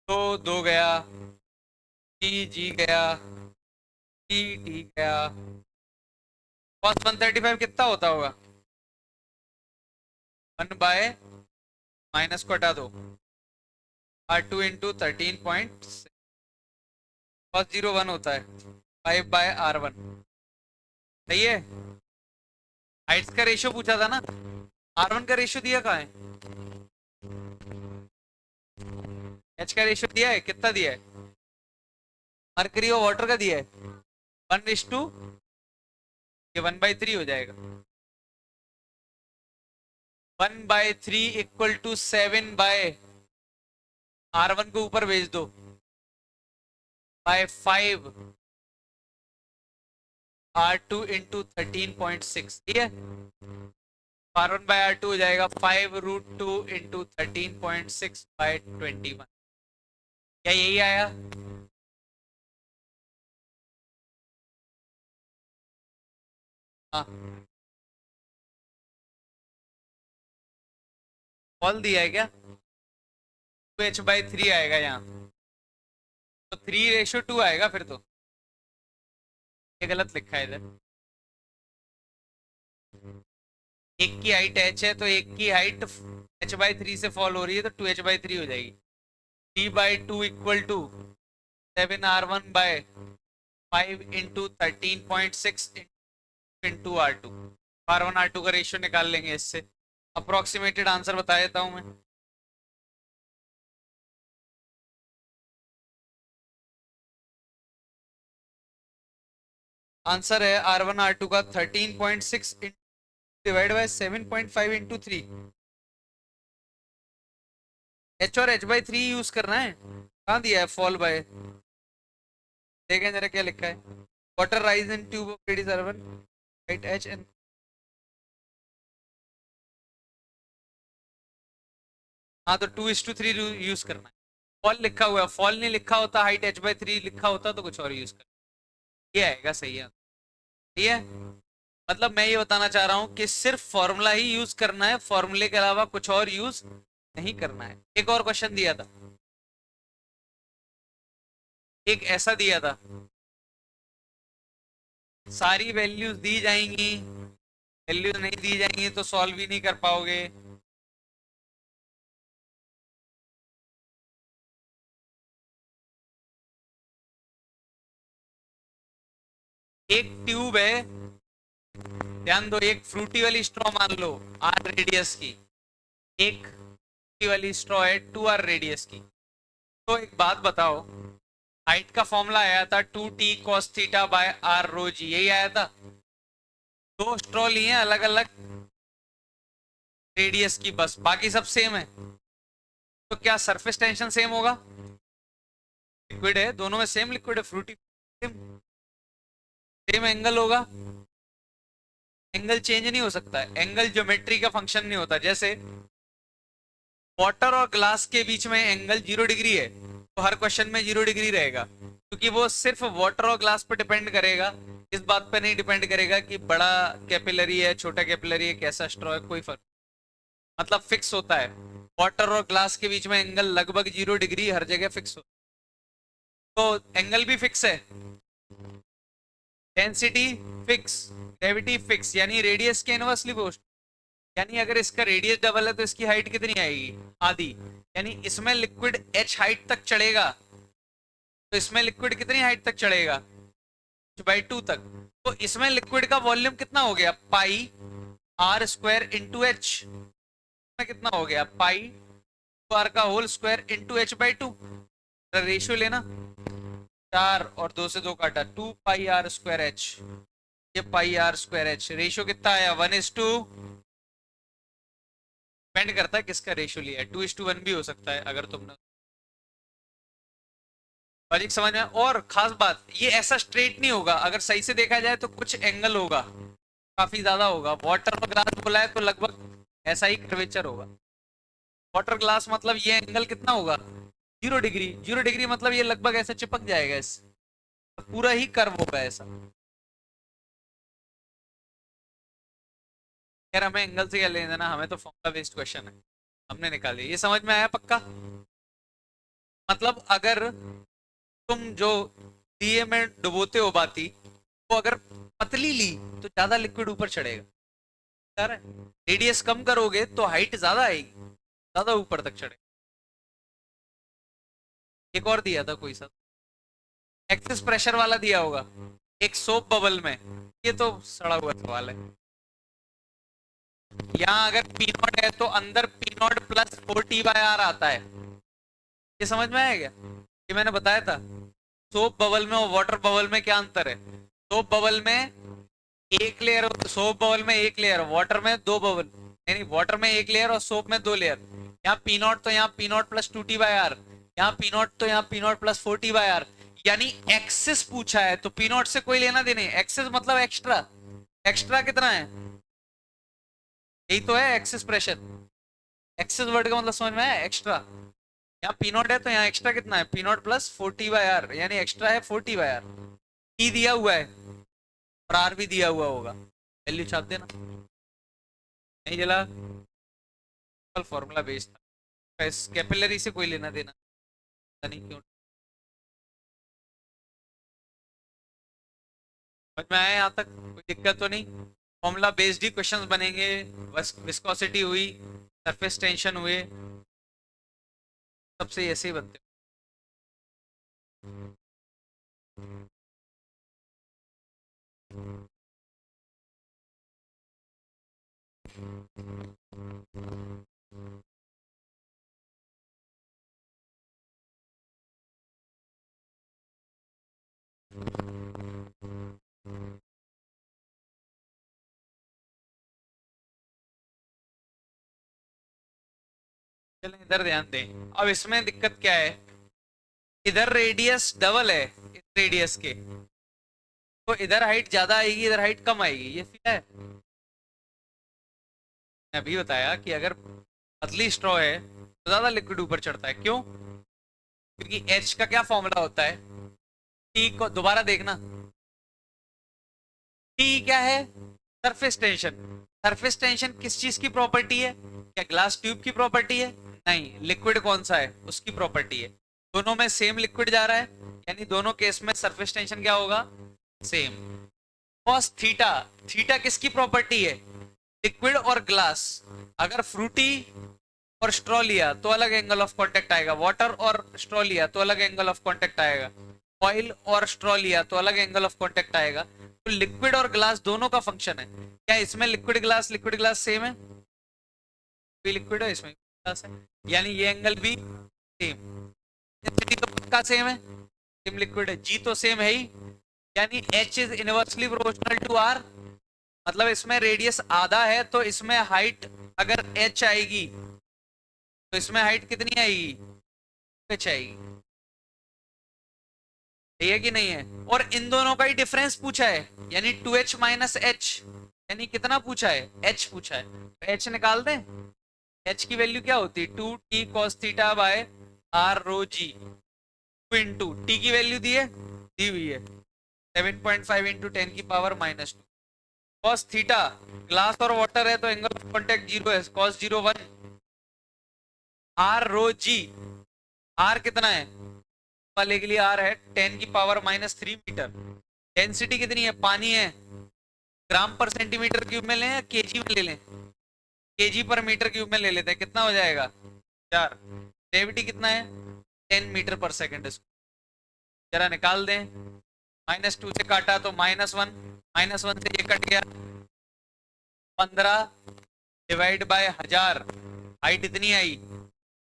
[SPEAKER 1] तो 2 गया, टी जी गया, टी टी गया। कॉस 135 कितना होता होगा? 1 बाय, माइनस को हटा दो, R2 इंटू 13.6। कॉस 0 1 होता है, 5/R1। सही है। हाइट्स का रेशियो पूछा था ना, R1 का रेशियो दिया कहाँ है? H का रेशियो दिया है, कितना दिया है? मरकरी और वाटर का दिया है 1:2। ये 1/3 हो जाएगा। 1/3 इक्वल टू 7/R1 को ऊपर भेज दो, बाय 5R2 इंटू 13.6। ठीक है। R1/R2 हो जाएगा 5√2 इंटू 13.6/21। क्या यही आया? हाँ, कॉल दिया है क्या? 2h/3 आएगा यहाँ, तो 3:2 आएगा फिर तो। ये गलत लिखा है इधर। एक की हाइट h है, तो एक की हाइट h/3 से फॉल हो रही है, तो 2h/3 हो जाएगी। 3/2 equal to 7R1/5 into 13.6 into R2, R1 R2 का रेशियो निकाल लेंगे इससे। अप्रोक्सीमेटेड आंसर बता देता हूं मैं। आंसर है R1 R2 का 13.6 डिवाइड बाय 7.5 इंटू 3। H और H/3 यूज करना है। कहाँ दिया है फॉल बाय? देखें जरा क्या लिखा है। Water rise in tube of radius R1, right H and, हाँ तो 2:3 यूज करना है। फॉल लिखा हुआ है, फॉल नहीं लिखा होता, हाइट H/3 लिखा होता तो कुछ और यूज कर, ये आएगा सही है। सही है। मतलब मैं ये बताना चाह रहा हूं कि सिर्फ फॉर्मूला ही यूज करना है, फॉर्मूले के अलावा कुछ और यूज नहीं करना है। एक और क्वेश्चन दिया था, एक ऐसा दिया था, सारी वैल्यूज दी जाएंगी, वैल्यूज नहीं दी जाएंगी तो सॉल्व भी नहीं कर पाओगे। एक ट्यूब है, ध्यान दो, एक फ्रूटी वाली स्ट्रॉ मान लो R रेडियस की, एक फ्रूटी वाली स्ट्रॉ है 2R रेडियस की। तो एक बात बताओ, हाइट का फॉर्मूला आया था 2t cos theta by R rho जी, यही आया था। दो स्ट्रॉ लिए अलग अलग रेडियस की, बस बाकी सब सेम है। तो क्या सरफेस टेंशन सेम होगा? लिक्विड है, दोनों में सेम लिक्विड है, फ्रूटी सेम, सेम एंगल होगा। एंगल चेंज नहीं हो सकता है, एंगल ज्योमेट्री का फंक्शन नहीं होता। जैसे वाटर और ग्लास के बीच में एंगल 0 डिग्री है, तो हर क्वेश्चन में 0 डिग्री रहेगा, क्योंकि वो सिर्फ वाटर और ग्लास पर डिपेंड करेगा, इस बात पर नहीं डिपेंड करेगा कि बड़ा कैपिलरी है छोटा कैपिलरी है कैसा स्ट्रॉ है, कोई फर्क, मतलब फिक्स होता है। वाटर और ग्लास के बीच में एंगल लगभग 0 डिग्री हर जगह फिक्स हो, तो एंगल भी फिक्स है, डेंसिटी फिक्स, ग्रेविटी फिक्स, यानी रेडियस के इनवर्सली पोस्ट। यानी अगर इसका रेडियस डबल है तो इसकी हाइट कितनी आएगी? आधी। यानी इसमें लिक्विड h हाइट तक चढ़ेगा, तो इसमें लिक्विड कितनी हाइट तक चढ़ेगा? h/2 तक। तो इसमें लिक्विड का वॉल्यूम कितना हो गया? Pi R square into H, में कितना हो गया? पाई आर का whole square into H/2। Ratio लेना, 4 और 2 से 2 काटा, 2 पाई R स्क्वायर H, ये पाई R स्क्वायर H, रेशियो कितना आया? 1:2। डिपेंड करता है किसका रेशियो लिया है, 2:1 भी हो सकता है अगर तुमने लॉजिक समझ में। और खास बात, ये ऐसा स्ट्रेट नहीं होगा, अगर सही से देखा जाए तो कुछ एंगल होगा, काफी ज्यादा होगा। वाटर और ग्लास बोला है तो लगभग ऐसा ही कर्वेचर होगा। वाटर ग्लास मतलब ये एंगल कितना होगा? 0 डिग्री। 0 डिग्री मतलब ये लगभग ऐसे चिपक जाएगा, इस पूरा ही कर्व होगा ऐसा। यार हमें एंगल से क्या लेना देना, हमें तो फॉर्मूला बेस्ड क्वेश्चन है, हमने निकाले। ये समझ में आया पक्का? मतलब अगर तुम जो दिए में डुबोते हो बाती, वो अगर पतली ली तो ज्यादा लिक्विड ऊपर चढ़ेगा, यार रेडियस कम करोगे तो हाइट ज्यादा आएगी, ज्यादा ऊपर तक चढ़ेगा। एक और दिया था कोई सा, एक्सेस प्रेशर वाला दिया होगा, एक सोप बबल में, ये तो सड़ा हुआ सवाल है। यहाँ अगर पी नॉट है तो अंदर पी नॉट प्लस 4t/r आता है, ये समझ में आया क्या? ये मैंने बताया था। सोप बबल में और वाटर बबल में क्या अंतर है? सोप बबल में एक लेयर, सोप बबल में एक लेयर, वाटर में दो बबल, यानी वाटर में एक लेयर और सोप में दो लेयर। यहाँ पी नॉट तो यहाँ पी नॉट प्लस 2t/r, यहाँ पी नॉट तो यहाँ पी नॉट प्लस 4t/r। यानी एक्सेस पूछा है तो पी नॉट से कोई लेना देने, एक्सेस मतलब एक्स्ट्रा। एक्स्ट्रा कितना है? यही तो है एक्सेस प्रेशर। एक्सेस वर्ड का मतलब समझ में आया? एक्स्ट्रा। यहाँ पी नॉट है तो यहाँ एक्स्ट्रा कितना है? पी नॉट प्लस 4t/r, यानी एक्स्ट्रा है 4t/r। टी दिया हुआ है और आर भी दिया हुआ होगा, वैल्यू छाप देना। नहीं जला, फॉर्मूला बेस्ड था, इस कैपिलरी से कोई लेना देना नहीं। क्यों? समझ में आया यहाँ तक? कोई दिक्कत तो नहीं? फॉर्मूला बेस्ड ही क्वेश्चंस बनेंगे। बस विस्कोसिटी हुई, सरफेस टेंशन हुए, सबसे ऐसे ही बनते हैं। चलें इधर ध्यान दें। अब इसमें दिक्कत क्या है, इधर रेडियस डबल है इस रेडियस के, तो इधर हाइट ज्यादा आएगी इधर हाइट कम आएगी, ये सीधा है। मैंने अभी बताया कि अगर पतली स्ट्रॉ है तो ज्यादा लिक्विड ऊपर चढ़ता है, क्यों? क्योंकि एच का क्या फॉर्मूला होता है, टी को दोबारा देखना, टी क्या है, सरफेस टेंशन। सरफेस टेंशन किस चीज की प्रॉपर्टी है, क्या ग्लास ट्यूब की प्रॉपर्टी है? नहीं, लिक्विड कौन सा है उसकी प्रॉपर्टी है। दोनों में सेम लिक्विड जा रहा है, यानी दोनों केस में सरफेस टेंशन क्या होगा, सेम। कॉस थीटा, थीटा किसकी प्रॉपर्टी है, लिक्विड और ग्लास। अगर फ्रूटी और स्ट्रॉ लिया तो अलग एंगल ऑफ कांटेक्ट आएगा, वाटर और स्ट्रॉ लिया तो अलग एंगल ऑफ कांटेक्ट आएगा, ऑयल और स्ट्रॉ लिया तो अलग एंगल ऑफ कांटेक्ट आएगा। तो लिक्विड और ग्लास दोनों का फंक्शन है। क्या इसमें लिक्विड ग्लास सेम है, भी लिक्विड है इसमें ग्लास है, यानी ये एंगल भी सेम। डेंसिटी तो पक्का सेम है, सेम लिक्विड है, जी तो सेम है ही, यानी H is inversely proportional to R. मतलब इसमें रेडियस आधा है तो इसमें हाइट अगर एच आएगी तो इसमें हाइट कितनी आएगी, एच आएगी। है कि नहीं है? और इन दोनों का ही डिफरेंस पूछा है, यानी 2h माइनस एच, यानी कितना पूछा है, h पूछा है, तो h निकाल दें। h की वैल्यू क्या होती है, 2t cos theta by r rho G, 2 into T की वैल्यू दी हुई है 7.5 इंटू 10 की पावर -2 cos थीटा। ग्लास और वाटर है तो एंगल ऑफ कांटेक्ट जीरो है, cos 0 1, r rho G, r कितना है वाले के लिए, r है 10 की पावर -3 मीटर। डेंसिटी कितनी है, पानी है, ग्राम पर सेंटीमीटर क्यूब में लें या केजी में ले लें, केजी पर मीटर क्यूब में ले लेते हैं, कितना हो जाएगा 4। ग्रेविटी कितना है 10 मीटर पर सेकेंड, जरा निकाल दें। -2 से काटा तो -1, -1 से ये कट गया, 15 डिवाइड बाय 1000, हाइट इतनी आई,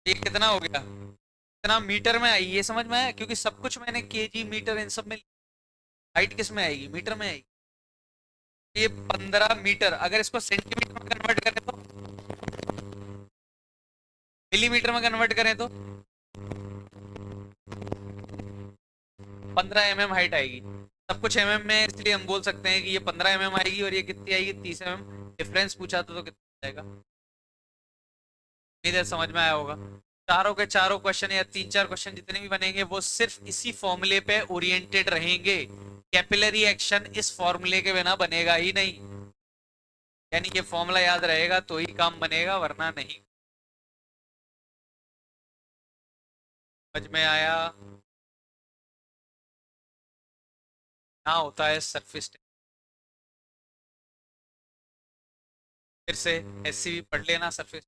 [SPEAKER 1] ये कितना हो गया, कितना मीटर में आई, ये समझ में आया, क्योंकि सब कुछ मैंने केजी मीटर इन सब में, हाइट किस में आएगी, मीटर में आएगी। ये 15 मीटर, अगर इसको सेंटीमीटर में कन्वर्ट करें तो, मिलीमीटर में कन्वर्ट करें तो 15 mm हाइट आएगी। सब कुछ mm में, इसलिए हम बोल सकते हैं कि ये 15 mm आएगी, और ये कितनी आएगी 30 mm। डिफरेंस पूछा तो कितना आएगा, इधर समझ में आया होगा। चारों के चारों क्वेश्चन या 3-4 क्वेश्चन जितने भी बनेंगे वो सिर्फ इसी फॉर्मूले पे ओरिएंटेड रहेंगे। कैपिलरी एक्शन इस फॉर्मूले के बिना बनेगा ही नहीं, यानी ये फॉर्मूला याद रहेगा तो ही काम बनेगा, वरना नहीं। समझ में आया? ना होता है सरफेस, फिर से एससीबी पढ़ लेना, सरफेस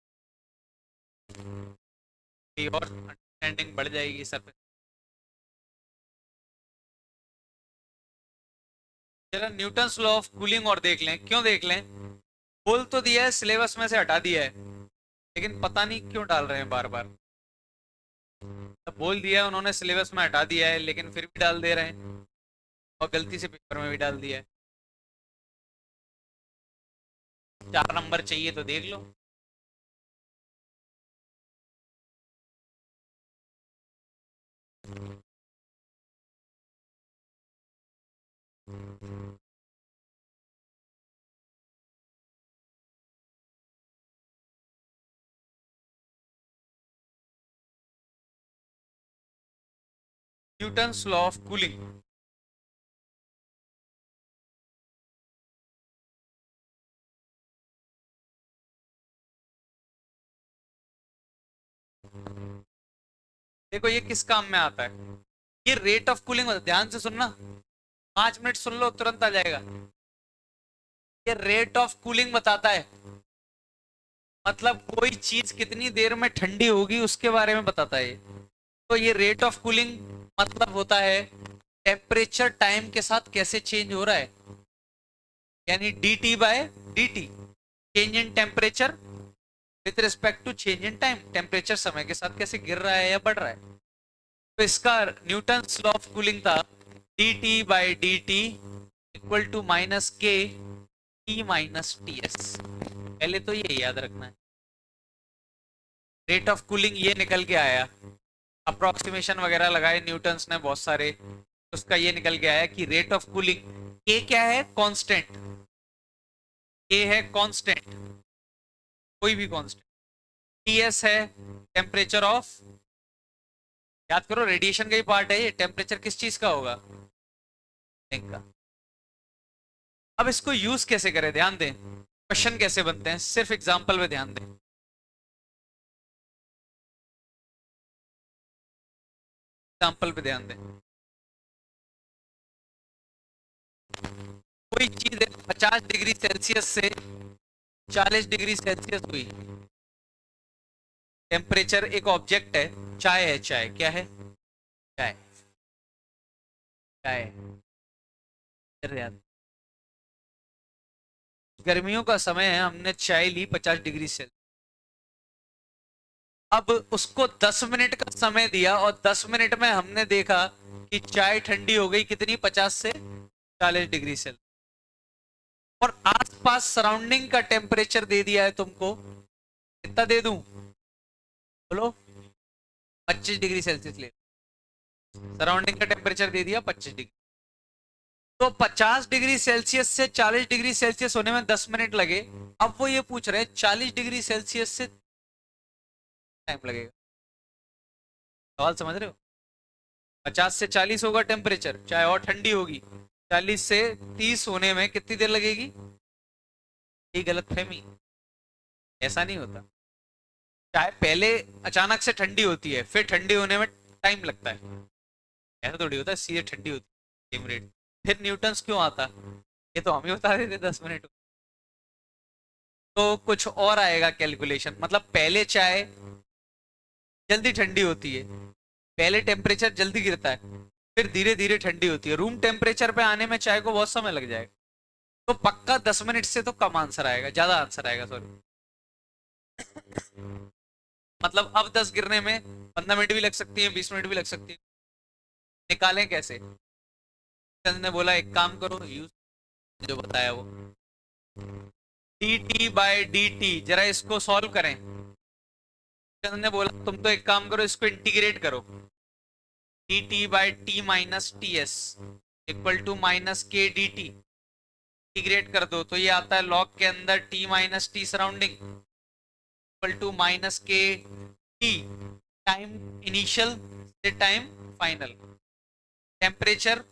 [SPEAKER 1] की और अंडरस्टैंडिंग बढ़ जाएगी सरफेस। जरा न्यूटन्स लॉ ऑफ कूलिंग और देख लें, क्यों देख लें, बोल तो दिया है, सिलेबस में से हटा दिया है, लेकिन पता नहीं क्यों डाल रहे हैं बार बार। तब बोल दिया है उन्होंने, सिलेबस में हटा दिया है, लेकिन फिर भी डाल दे रहे हैं, और गलती से पेपर में भी डाल दिया है। 4 नंबर चाहिए तो देख लो। न्यूटन्स लॉ ऑफ कूलिंग, देखो ये किस काम में आता है, ये रेट ऑफ कूलिंग, ध्यान से सुनना, 5 मिनट सुन लो तुरंत आ जाएगा। ये रेट ऑफ कूलिंग बताता है, मतलब कोई चीज कितनी देर में ठंडी होगी उसके बारे में बताता है। तो ये रेट ऑफ कूलिंग मतलब होता है टेम्परेचर टाइम के साथ कैसे चेंज हो रहा है, यानी dt by dt, change in temperature with respect to change in time, temperature समय के साथ कैसे गिर रहा है या बढ़ रहा है। तो इसका न्यूटन्स लॉ ऑफ कूलिंग था D T by D T equal to minus K T minus T S. पहले तो ये याद रखना है। रेट ऑफ कूलिंग ये निकल के आया, अप्रोक्सीमेशन वगैरह लगाए न्यूटन्स ने बहुत सारे, उसका ये निकल के आया कि रेट ऑफ कूलिंग के क्या है, कांस्टेंट। के है कांस्टेंट, कोई भी कांस्टेंट। टीएस है टेम्परेचर ऑफ, याद करो रेडिएशन का ही पार्ट है ये। टेम्परेचर किस चीज का होगा, का। अब इसको यूज कैसे करें, ध्यान दें क्वेश्चन कैसे बनते हैं, सिर्फ एग्जांपल पे ध्यान दें। एग्जांपल पे ध्यान दें। कोई चीज 50 डिग्री सेल्सियस से 40 डिग्री सेल्सियस हुई, टेम्परेचर एक ऑब्जेक्ट है, चाय है, चाय क्या है, चाय, चाय। गर्मियों का समय है, हमने चाय ली 50 डिग्री सेल्सियस। अब उसको 10 मिनट का समय दिया और 10 मिनट में हमने देखा कि चाय ठंडी हो गई कितनी, 50 से 40 डिग्री सेल्सियस। और आसपास सराउंडिंग का टेम्परेचर दे दिया है तुमको, कितना दे दूं, बोलो 25 डिग्री सेल्सियस ले। सराउंडिंग का टेम्परेचर दे दिया 25 डिग्री, तो 50 डिग्री सेल्सियस से 40 डिग्री सेल्सियस होने में 10 मिनट लगे। अब वो ये पूछ रहे हैं 40 डिग्री सेल्सियस से टाइम लगेगा। सवाल समझ रहे हो, 50 से 40 होगा टेम्परेचर, चाहे और ठंडी होगी, 40 से 30 होने में कितनी देर लगेगी। ये गलत फहमी, ऐसा नहीं होता। चाहे पहले अचानक से ठंडी होती है, फिर ठंडी होने में टाइम लगता है, ऐसा थोड़ी होता है सीधे ठंडी होती है सेम रेट। फिर न्यूटन्स क्यों आता, ये तो हम ही बता देते 10 मिनट। तो कुछ और आएगा कैलकुलेशन, मतलब पहले चाय जल्दी ठंडी होती है, पहले टेम्परेचर जल्दी गिरता है, फिर धीरे धीरे ठंडी होती है। रूम टेम्परेचर पे आने में चाय को बहुत समय लग जाएगा, तो पक्का 10 मिनट से तो कम आंसर आएगा, ज्यादा आंसर आएगा सॉरी। मतलब अब 10 गिरने में 15 मिनट भी लग सकती है, 20 मिनट भी लग सकती है। निकालें कैसे, चंद ने बोला एक काम करो, यूज जो बताया वो D T by D T, जरा इसको सॉल्व करें। चंद ने बोला तुम तो एक काम करो, इसको इंटीग्रेट करो, D T by T minus T S equal to minus K D T. Integrate कर दो तो ये आता है लॉग के अंदर T minus T surrounding equal to minus K T, time initial से टाइम फाइनल, टेम्परेचर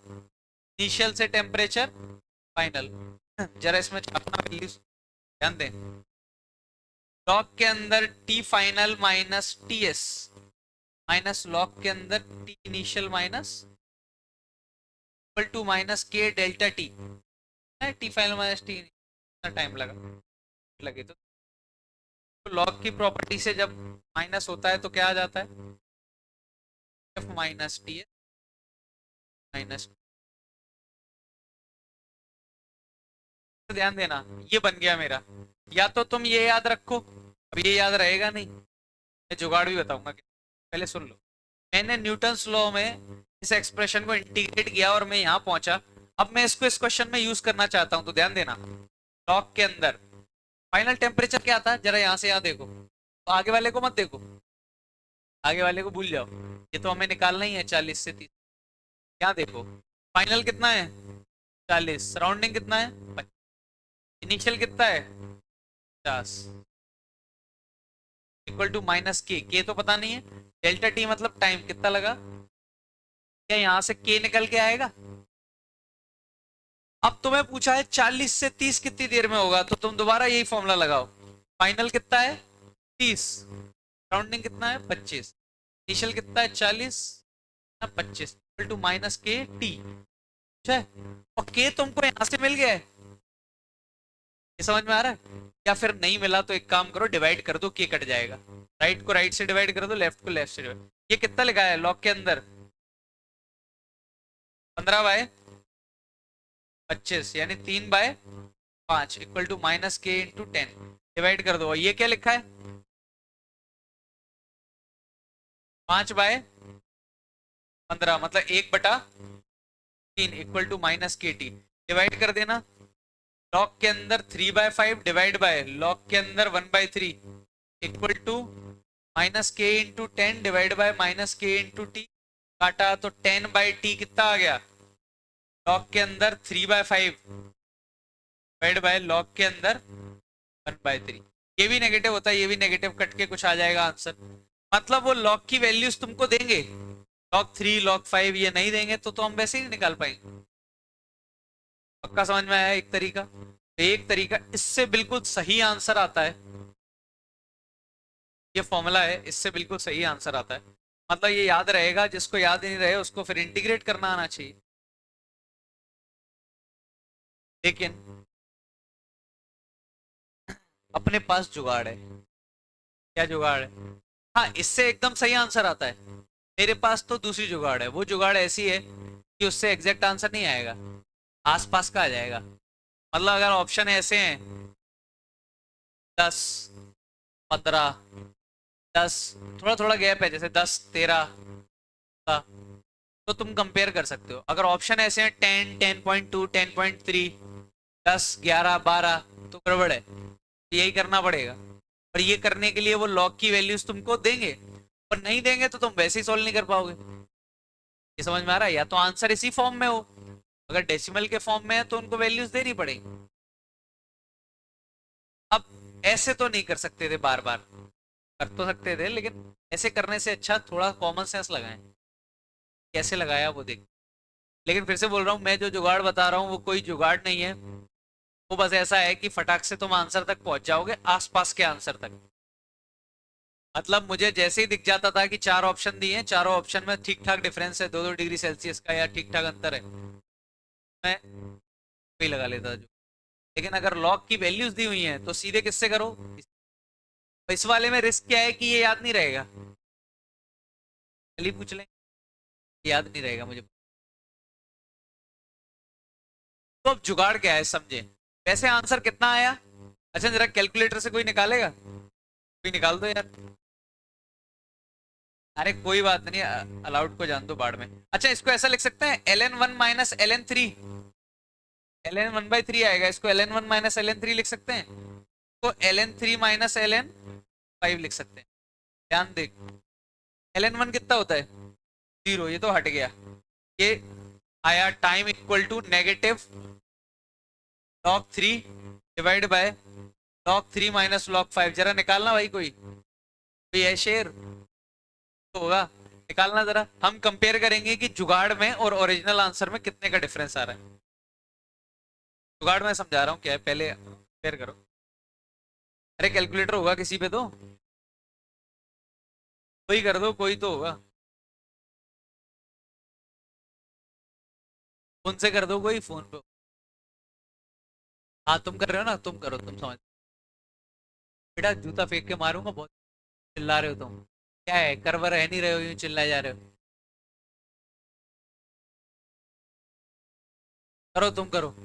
[SPEAKER 1] इनिशियल से टेम्परेचर फाइनल। जरा इसमें छापना वैल्यूज, ध्यान दें। लॉग के अंदर T final minus T S minus log के अंदर T initial minus equal to minus के delta T. T final minus T, time लगे तो लॉग की प्रॉपर्टी से जब माइनस होता है तो क्या आ जाता है, F minus T S minus. ध्यान देना ये बन गया मेरा, या तो तुम ये याद रखो, अब ये याद रहेगा नहीं, मैं जुगाड़ भी बताऊंगा। पहले सुन लो, मैंने न्यूटन्स लॉ में इस एक्सप्रेशन को इंटीग्रेट किया और मैं यहां पहुंचा। अब मैं इसको इस क्वेश्चन में यूज करना चाहता हूं, तो ध्यान देना लॉग के अंदर फाइनल टेम्परेचर क्या आता है, जरा यहां से यहां देखो, तो आगे वाले को मत देखो, आगे वाले को भूल जाओ, ये तो हमें निकालना ही है 40 से 30। यहाँ देखो फाइनल कितना है 40, सराउंडिंग कितना है 25, इनिशियल कितना है 50 इक्वल टू माइनस के तो पता नहीं है, डेल्टा टी मतलब टाइम कितना लगा, क्या यहां से के निकल के आएगा। अब तुम्हें पूछा है 40 से 30 कितनी देर में होगा, तो तुम दोबारा यही फॉर्मूला लगाओ, फाइनल कितना है 30, राउंडिंग कितना है 25, इनिशियल कितना है 40 ना 25 equal to minus K T. और के तुमको यहां से मिल गया है, ये समझ में आ रहा है, या फिर नहीं मिला तो एक काम करो डिवाइड कर दो, के कट जाएगा, राइट को राइट से डिवाइड कर दो, लेफ्ट को लेफ्ट से डिवाइड। ये कितना लिखा है लॉग के अंदर 15/25 यानी 3/5 इक्वल टू माइनस के इंटू 10, डिवाइड कर दो। और ये क्या लिखा है 5/15 मतलब 1/, equal to minus K T, divide कर देना। लॉग के अंदर 3/5 डिवाइड बाय लॉग के अंदर 1/3 इक्वल टू माइनस के इंटू 10 डिवाइड बाय माइनस के इंटू टी। काटा तो 10/t कितना आ गया, लॉग के अंदर 3/5 डिवाइड बाय लॉग के अंदर 1/3। ये भी नेगेटिव होता है, ये भी नेगेटिव, कट के कुछ आ जाएगा आंसर। मतलब वो लॉग की वैल्यूज तुमको देंगे, लॉग 3 लॉग 5 ये नहीं देंगे तो हम वैसे ही नहीं निकाल पाएंगे। पक्का समझ में आया एक तरीका? तो एक तरीका इससे बिल्कुल सही आंसर आता है, ये फॉर्मूला है, इससे बिल्कुल सही आंसर आता है। मतलब ये याद रहेगा, जिसको याद नहीं रहे उसको फिर इंटीग्रेट करना आना चाहिए। लेकिन अपने पास जुगाड़ है। क्या जुगाड़ है? हाँ, इससे एकदम सही आंसर आता है। मेरे पास तो दूसरी जुगाड़ है, वो जुगाड़ ऐसी है कि उससे एग्जैक्ट आंसर नहीं आएगा, आसपास का आ जाएगा। मतलब अगर ऑप्शन ऐसे हैं 10 15 10, थोड़ा थोड़ा गैप है जैसे 10 13 का, तो तुम कंपेयर कर सकते हो। अगर ऑप्शन ऐसे हैं 10 10.2 10.3 10 11 12 तो गड़बड़ है, तो यही करना पड़ेगा। और ये करने के लिए वो लॉग की वैल्यूज तुमको देंगे, और नहीं देंगे तो तुम वैसे ही सॉल्व नहीं कर पाओगे। ये समझ में आ रहा है? या तो आंसर इसी फॉर्म में हो, अगर डेसिमल के फॉर्म में है तो उनको वैल्यूज देनी पड़ेगी। अब ऐसे तो नहीं कर सकते थे बार बार, कर तो सकते थे लेकिन ऐसे करने से अच्छा थोड़ा कॉमन सेंस लगाएं। कैसे लगाया वो देख। लेकिन फिर से बोल रहा हूँ, मैं जो जुगाड़ बता रहा हूँ वो कोई जुगाड़ नहीं है, वो बस ऐसा है कि फटाक से तुम आंसर तक पहुंच जाओगे, आसपास के आंसर तक। मतलब मुझे जैसे ही दिख जाता था कि 4 ऑप्शन दिए हैं, चारों ऑप्शन में ठीक ठाक डिफरेंस है, 2-2 डिग्री सेल्सियस का या ठीक ठाक अंतर है, मैं वही लगा लेता था। लेकिन अगर लॉग की वैल्यूज दी हुई हैं तो सीधे किससे करो। इस वाले में रिस्क क्या है कि ये याद नहीं रहेगा, चलिए पूछ लें, याद नहीं रहेगा मुझे। तो अब जुगाड़ क्या है समझे। वैसे आंसर कितना आया? अच्छा जरा कैलकुलेटर से कोई निकालेगा, कोई निकाल दो यार। अरे कोई बात नहीं, अलाउड को जान दो बाढ़ में। अच्छा इसको ऐसा लिख सकते हैं ln1 माइनस ln3, ln1/3 आएगा, इसको ln1 माइनस ln3 लिख सकते हैं, तो ln3 माइनस ln5 लिख सकते हैं। ध्यान दे, ln1 कितना होता है 0, ये तो हट गया, ये आया time equal to negative log 3 divide by log 3 minus log 5। जरा निकालना भाई, कोई है शेर तो होगा, निकालना जरा। हम कंपेयर करेंगे कि जुगाड़ में और ओरिजिनल आंसर में कितने का डिफरेंस आ रहा है। जुगाड़ में समझा रहा हूँ क्या है, पहले कंपेयर करो। अरे कैलकुलेटर होगा किसी पे तो, कोई कर दो, कोई तो होगा, फोन से कर दो, कोई फोन पे। हाँ तुम कर रहे हो ना, तुम करो, तुम समझ। बेटा जूता फेंक के मारूंगा बहुत, चिल्ला रहे हो तुम। क्या है, करवर रह नहीं रहे हो, यूं चिल्लाए जा रहे हो। करो तुम करो।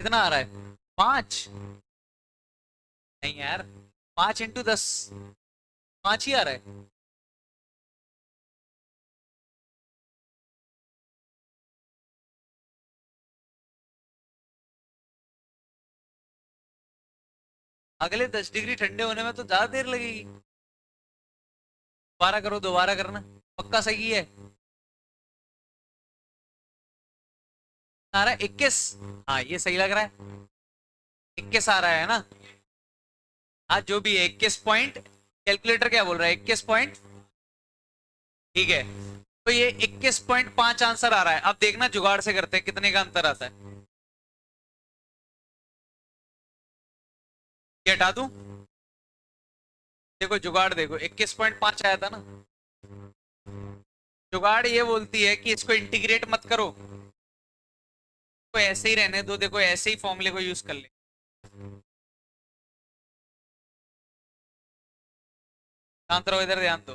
[SPEAKER 1] कितना आ रहा है? 5? नहीं यार, 5 × 10, 5 ही आ रहा है। अगले 10 डिग्री ठंडे होने में तो ज्यादा देर लगेगी। दोबारा करो, दोबारा करना, पक्का सही है। आ रहा है 21, हाँ ये सही लग रहा है, 21 आ रहा है ना। हाँ जो भी है 21 पॉइंट, कैलकुलेटर क्या बोल रहा है, 21 पॉइंट, ठीक है। तो ये 21.5 आंसर आ रहा है। अब देखना जुगाड़ से करते हैं कितने का अंतर आता है। ये हटा दूं, देखो जुगाड़ देखो, 21.5 आया था ना। जुगाड़ ये बोलती है कि इसको इंटीग्रेट मत करो, तो ऐसे ही रहने दो, देखो ऐसे ही फॉर्मूले को यूज कर ले। शांत रहो, इधर ध्यान दो।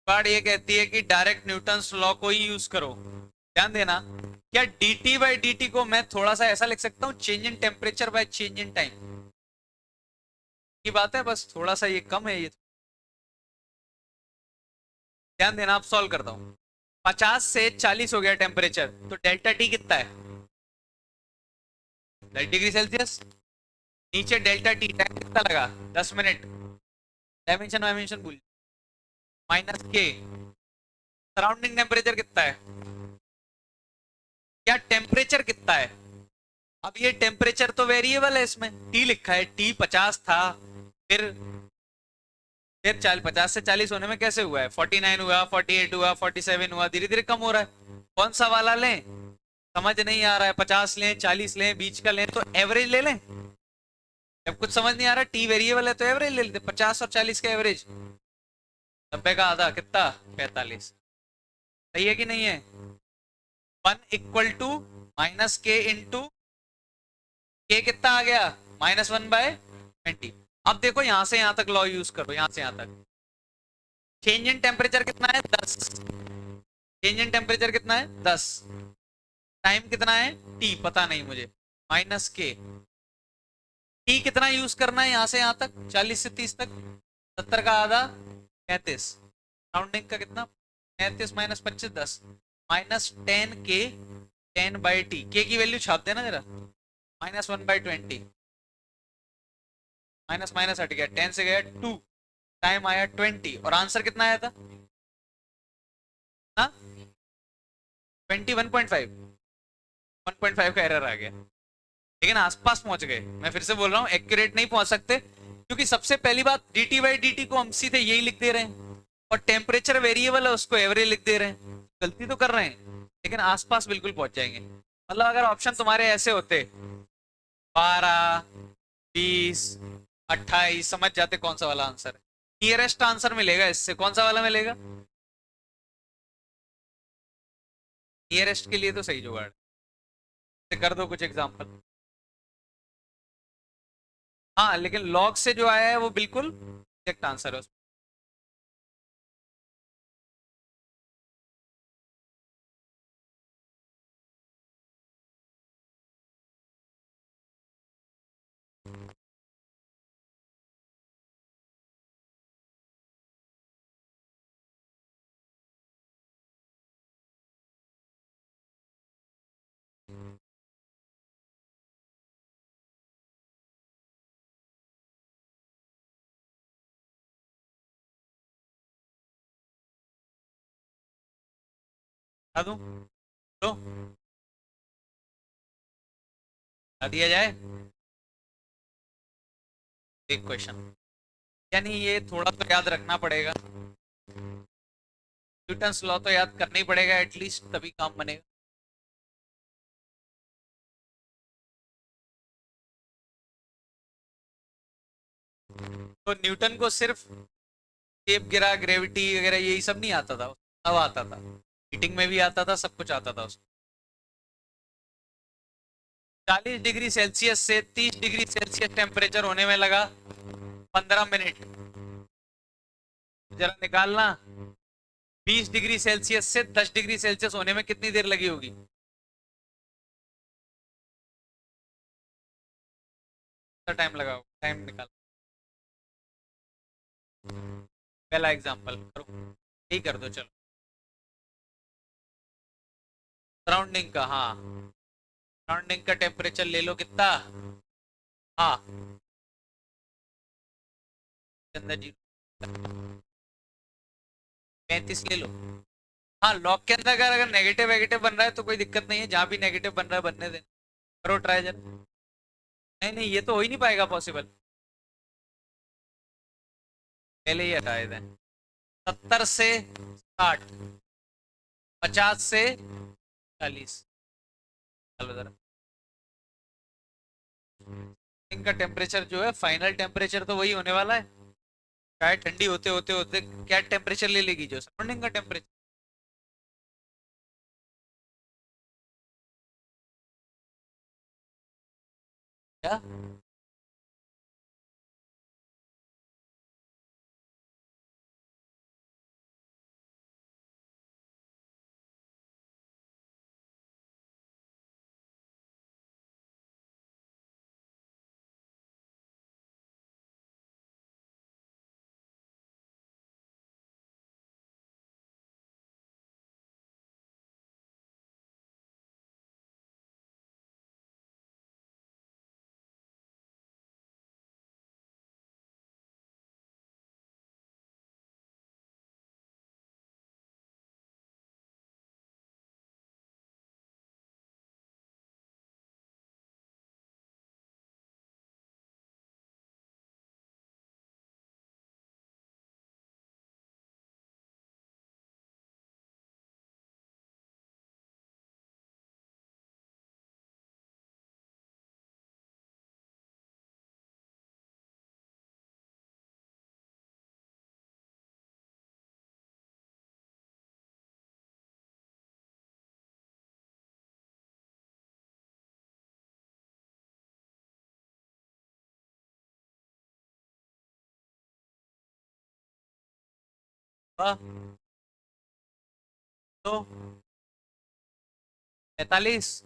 [SPEAKER 1] बात ये कहती है कि डायरेक्ट न्यूटन्स लॉ को ही यूज करो। ध्यान देना, क्या dt बाई dt को मैं थोड़ा सा ऐसा लिख सकता हूँ, change in temperature by change in time की बात है, बस थोड़ा सा ये कम है ये। ध्यान देना, आप सॉल्व करता हूँ। 50 से 40 हो गया टेम्परेचर, तो डेल्टा टी कितना है? 10 डिग्री सेल्सियस। नीचे डेल्टा टी टाइम कितना लगा? 10 मिनट। डायमेंशन वायमेंशन भूल, माइनस के। सराउंडिंग टेम्परेचर कितना है? क्या टेम्परेचर कितना है? अब ये टेम्परेचर तो वेरिएबल है, इसमें टी लिखा है, टी 50 था, फिर 50 से 40 होने में कैसे हुआ है? 49 हुआ, 48 हुआ, 47 हुआ, धीरे धीरे कम हो रहा है। कौन सा वाला लें? समझ नहीं आ रहा है, 50 लें, 40 लें, बीच का लें, तो एवरेज ले लें। जब कुछ समझ नहीं आ रहा, टी वेरिएबल है तो एवरेज ले लेते, 50 और 40 का एवरेज। 90 का आधा कितना? 45। सही है कि नहीं है? 1 = -k के कितना आ गया? -1/20। अब देखो, यहां से यहां तक लॉ यूज करो, यहां से यहां तक। चेंज इन टेम्परेचर कितना है? 10। चेंज इन टेम्परेचर कितना है? 10। टाइम कितना है? टी पता नहीं मुझे, -k। टी कितना यूज करना है यहां से यहां तक? 40 से 30 तक। 70 का आधा 35। राउंडिंग का कितना? 35 -25 10। -10 k, 10/t। के की वैल्यू छाप देना जरा। -1/20। माइनस माइनस हट गया, 10 से गया 2। टाइम आया 20, और आंसर कितना आया था? हाँ, 21.5। 1.5 का एरर आ गया, लेकिन आसपास पहुंच गए। मैं फिर से बोल रहा हूँ, एक्यूरेट नहीं पहुंच सकते, क्योंकि सबसे पहली बात, dt बाई dt को हम सीधे यही लिख दे रहे हैं, और टेम्परेचर वेरिएबल है, उसको एवरेज लिख दे रहे हैं। गलती तो कर रहे हैं, लेकिन आसपास बिल्कुल पहुंच जाएंगे। मतलब अगर ऑप्शन तुम्हारे ऐसे होते, 12, 20, 28, समझ जाते कौन सा वाला आंसर है। नियरेस्ट आंसर मिलेगा इससे, कौन सा वाला मिलेगा? नियरेस्ट के लिए तो सही जुगाड़ है। कर दो कुछ एग्जांपल। हाँ, लेकिन लॉग से जो आया है वो बिल्कुल एग्जैक्ट आंसर है। बता दूं? तो बता दिया जाए। एक क्वेश्चन, यानी ये थोड़ा तो याद रखना पड़ेगा। न्यूटन्स लॉ तो याद करना ही पड़ेगा एटलीस्ट, तभी काम बनेगा। तो न्यूटन को सिर्फ टेप गिरा, ग्रेविटी वगैरह यही सब नहीं आता था, सब आता था। हीटिंग में भी आता था, सब कुछ आता था उसको। 40 डिग्री सेल्सियस से 30 डिग्री सेल्सियस टेम्परेचर होने में लगा 15 मिनट। जरा निकालना, 20 डिग्री सेल्सियस से 10 डिग्री सेल्सियस होने में कितनी देर लगी होगी? टाइम लगा होगा, टाइम निकाल। पहला एग्जांपल करो, यही कर दो चलो। सराउंडिंग का, हाँ, सराउंडिंग का टेम्परेचर ले लो कितना? हाँ, अंदर जी 35 ले लो। हाँ, लॉग के अंदर अगर नेगेटिव वेगेटिव बन रहा है तो कोई दिक्कत नहीं है, जहां भी नेगेटिव बन रहा है बनने दें। करो ट्राई जरा। नहीं नहीं, ये तो हो ही नहीं पाएगा पॉसिबल, पहले ही हटा दें। 70 से 60, 50 से 40। चलो जरा, इनका टेम्परेचर जो है, फाइनल टेम्परेचर तो वही होने वाला है। चाहे ठंडी होते होते होते क्या टेम्परेचर ले लेगी? जो सराउंडिंग का टेम्परेचर। क्या? वाह, तो 45।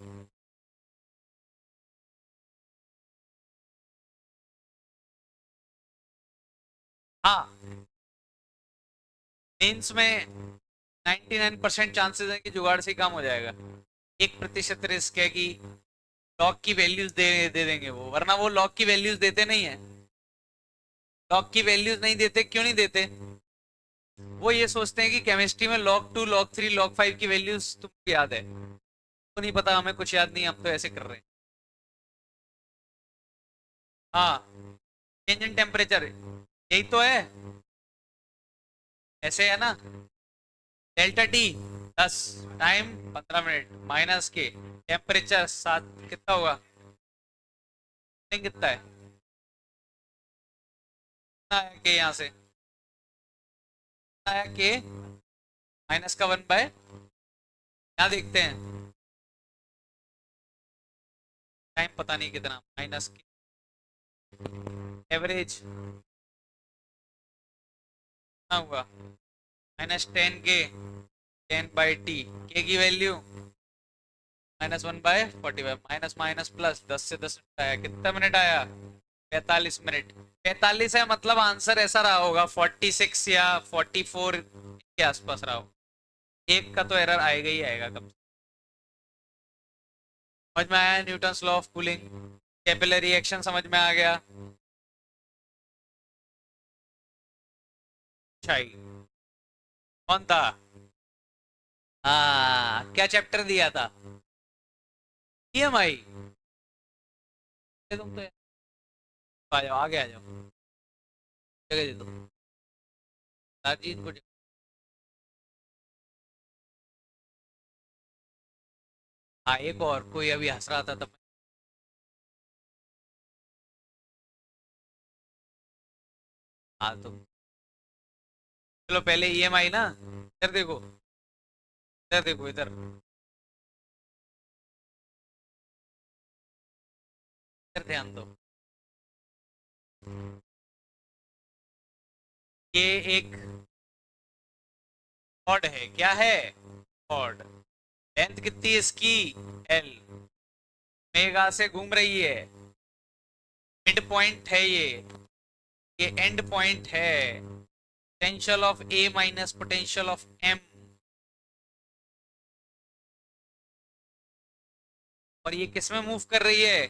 [SPEAKER 1] हाँ, मेंस में 99% चांसेस है कि जुगाड़ से ही काम हो जाएगा। 1% रिस्क है कि लॉग की वैल्यूज दे देंगे वो, वरना वो लॉग की वैल्यूज देते नहीं है। लॉग की वैल्यूज नहीं देते, क्यों नहीं देते? वो ये सोचते हैं कि केमिस्ट्री में log 2 log 3 log 5 की वैल्यूज तुमको याद है, तो नहीं पता, हमें कुछ याद नहीं, हम तो ऐसे कर रहे हैं। हाँ, चेंज इन टेम्परेचर, यही तो है, ऐसे है ना। Delta T 10, time 15 minute, minus के टेम्परेचर 7, कितना होगा? नहीं, कितना है? कितना है के यहाँ से? कितना है के? माइनस का 1/, यहाँ देखते हैं। टाइम पता नहीं कितना, माइनस के एवरेज कितना हुआ? -10 के, 10/t, के की वैल्यू -1/45, माइनस माइनस प्लस, 10 से 10 मिनट आया, कितना मिनट आया? 45 मिनट। 45 है, मतलब आंसर ऐसा रहा होगा 46 या 44 के आसपास रहा हो। एक का तो एरर आएगा ही आएगा कब। समझ में आया Newton law of cooling? Capillary action समझ में आ गया? अच्छा ही। कौन था? हाँ, क्या चैप्टर दिया था? ईएमआई। तुम तो आ जाओ, आगे आ जाओ, जगह दे दो दादी इनको। हाँ, एक और कोई अभी हंस रहा था तब। हाँ, तो चलो पहले ईएमआई ना, इधर देखो, इधर देखो, इधर इधर ध्यान दो। ये एक कॉर्ड है, क्या है? कॉर्ड। लेंथ कितनी है इसकी? एल। मेगा से घूम रही है, मिड पॉइंट है ये एंड पॉइंट है। Potential of A minus potential of M, और ये किस में मूव कर रही है?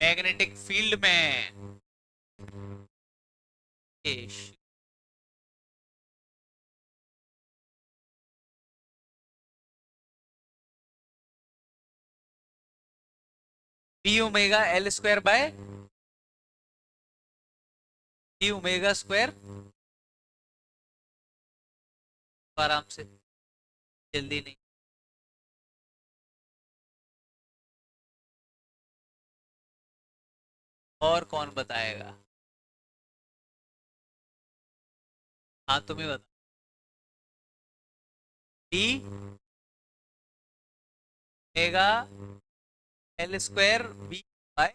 [SPEAKER 1] मैग्नेटिक फील्ड में। B omega L square by B omega square. आराम से, जल्दी नहीं। और कौन बताएगा? हाँ, तुम्हें बता। B omega L square B by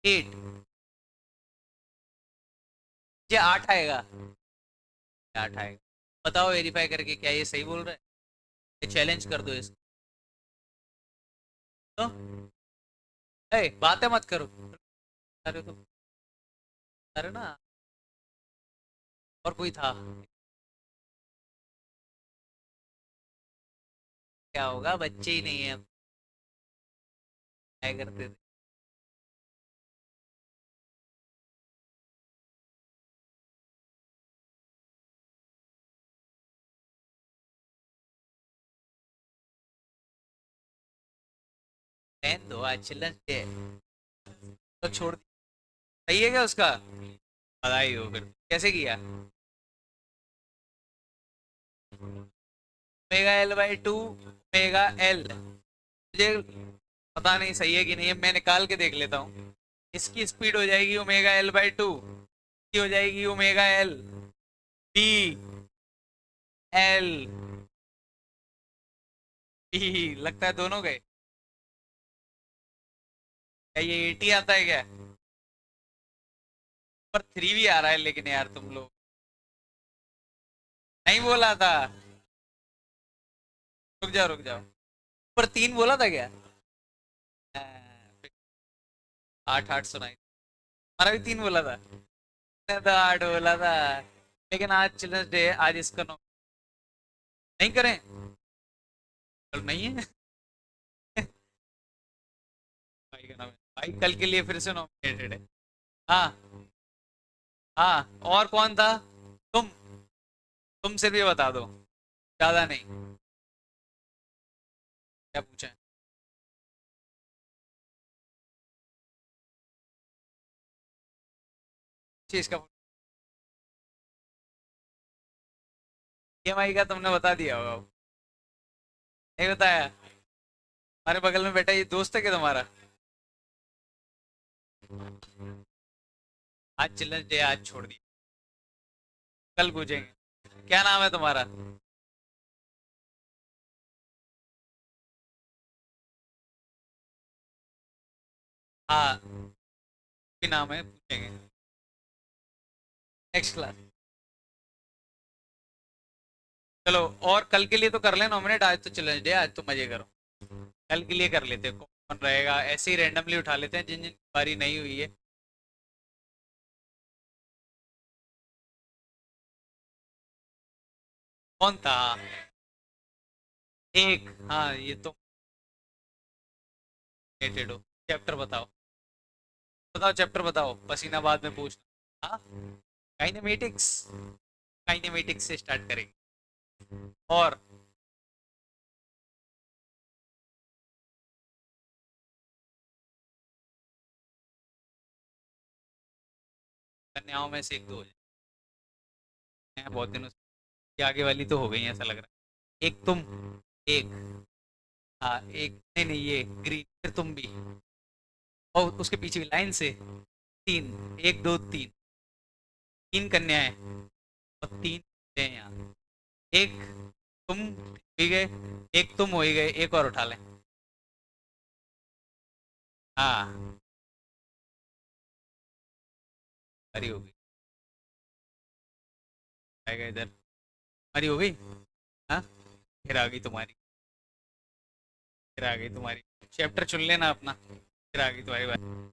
[SPEAKER 1] 8, ये 8 आएगा। 8 आएगा। बताओ वेरीफाई करके क्या ये सही बोल रहा है? ये चैलेंज कर दो इसको। तो बातें मत करो, अरे तो, अरे ना, और कोई था? क्या होगा, बच्चे ही नहीं है, क्या करते थे। रहने दो, आज चिल्ड्रंस डे है, तो छोड़ दी। सही है क्या उसका? बधाई हो फिर, कैसे किया? Omega L by two, omega L, मुझे पता नहीं सही है कि नहीं है, मैं निकाल के देख लेता हूँ। इसकी स्पीड हो जाएगी ओमेगा एल बाई टू, इसकी हो जाएगी omega L B L B, लगता है दोनों गए। क्या ये 80 आता है क्या? पर 3 भी आ रहा है लेकिन यार तुम लोग। नहीं बोला था। रुक जाओ रुक जाओ। पर 3 बोला था क्या? हाँ, 8 8 सुनाई। हमारा भी 3 बोला था। मैंने तो 8 बोला था। लेकिन आज चिल्ड्रंस डे है, आज इसका नहीं करें। कल नहीं है। भाई का नाम है। भाई कल के लिए फिर से नॉमिनेटेड है। हाँ। हाँ और कौन था? तुम। तुम सिर्फ ये बता दो, ज्यादा नहीं। क्या पूछा है? चीज का? EMI का तुमने बता दिया होगा। नहीं बताया? हमारे बगल में बैठा ये दोस्त है क्या तुम्हारा? आज चिल्ड्रंस डे, आज छोड़ दी। कल पूछेंगे। क्या नाम है तुम्हारा? हाँ भी नाम है, पूछेंगे। Next class. चलो। और कल के लिए तो कर ले नॉमिनेट, आज तो चिल्ड्रंस डे, आज तो मजे करो। कल के लिए कर लेते हैं, कौन रहेगा, ऐसे ही रैंडमली उठा लेते हैं जिन जिन की बारी नहीं हुई है। कौन था? एक, हाँ ये तो रिलेटेड हो। चैप्टर बताओ। बताओ चैप्टर बताओ, पसीना बाद में पूछना। हाँ। काइनेमेटिक्स। काइनेमेटिक्स से स्टार्ट करेंगे। और कन्याओं में से एक दो हो जाए बहुत दिनों से। ये आगे वाली तो हो गई है ऐसा लग रहा है। एक तुम। एक। हाँ एक, नहीं नहीं ये ग्रीन, फिर तुम भी। और उसके पीछे भी लाइन से। 3, 1 2 3। 3 कन्याएं और 3 हैं यहाँ। एक तुम हो ही गए, एक तुम हो ही गए, एक और उठा लें। हाँ। हरी हो गई। आएगा इधर। हरी हो गई। हाँ। फिर आ गई तुम्हारी। फिर आ गई तुम्हारी। चैप्टर चुन लेना अपना, फिर आ गई तुम्हारी बारी।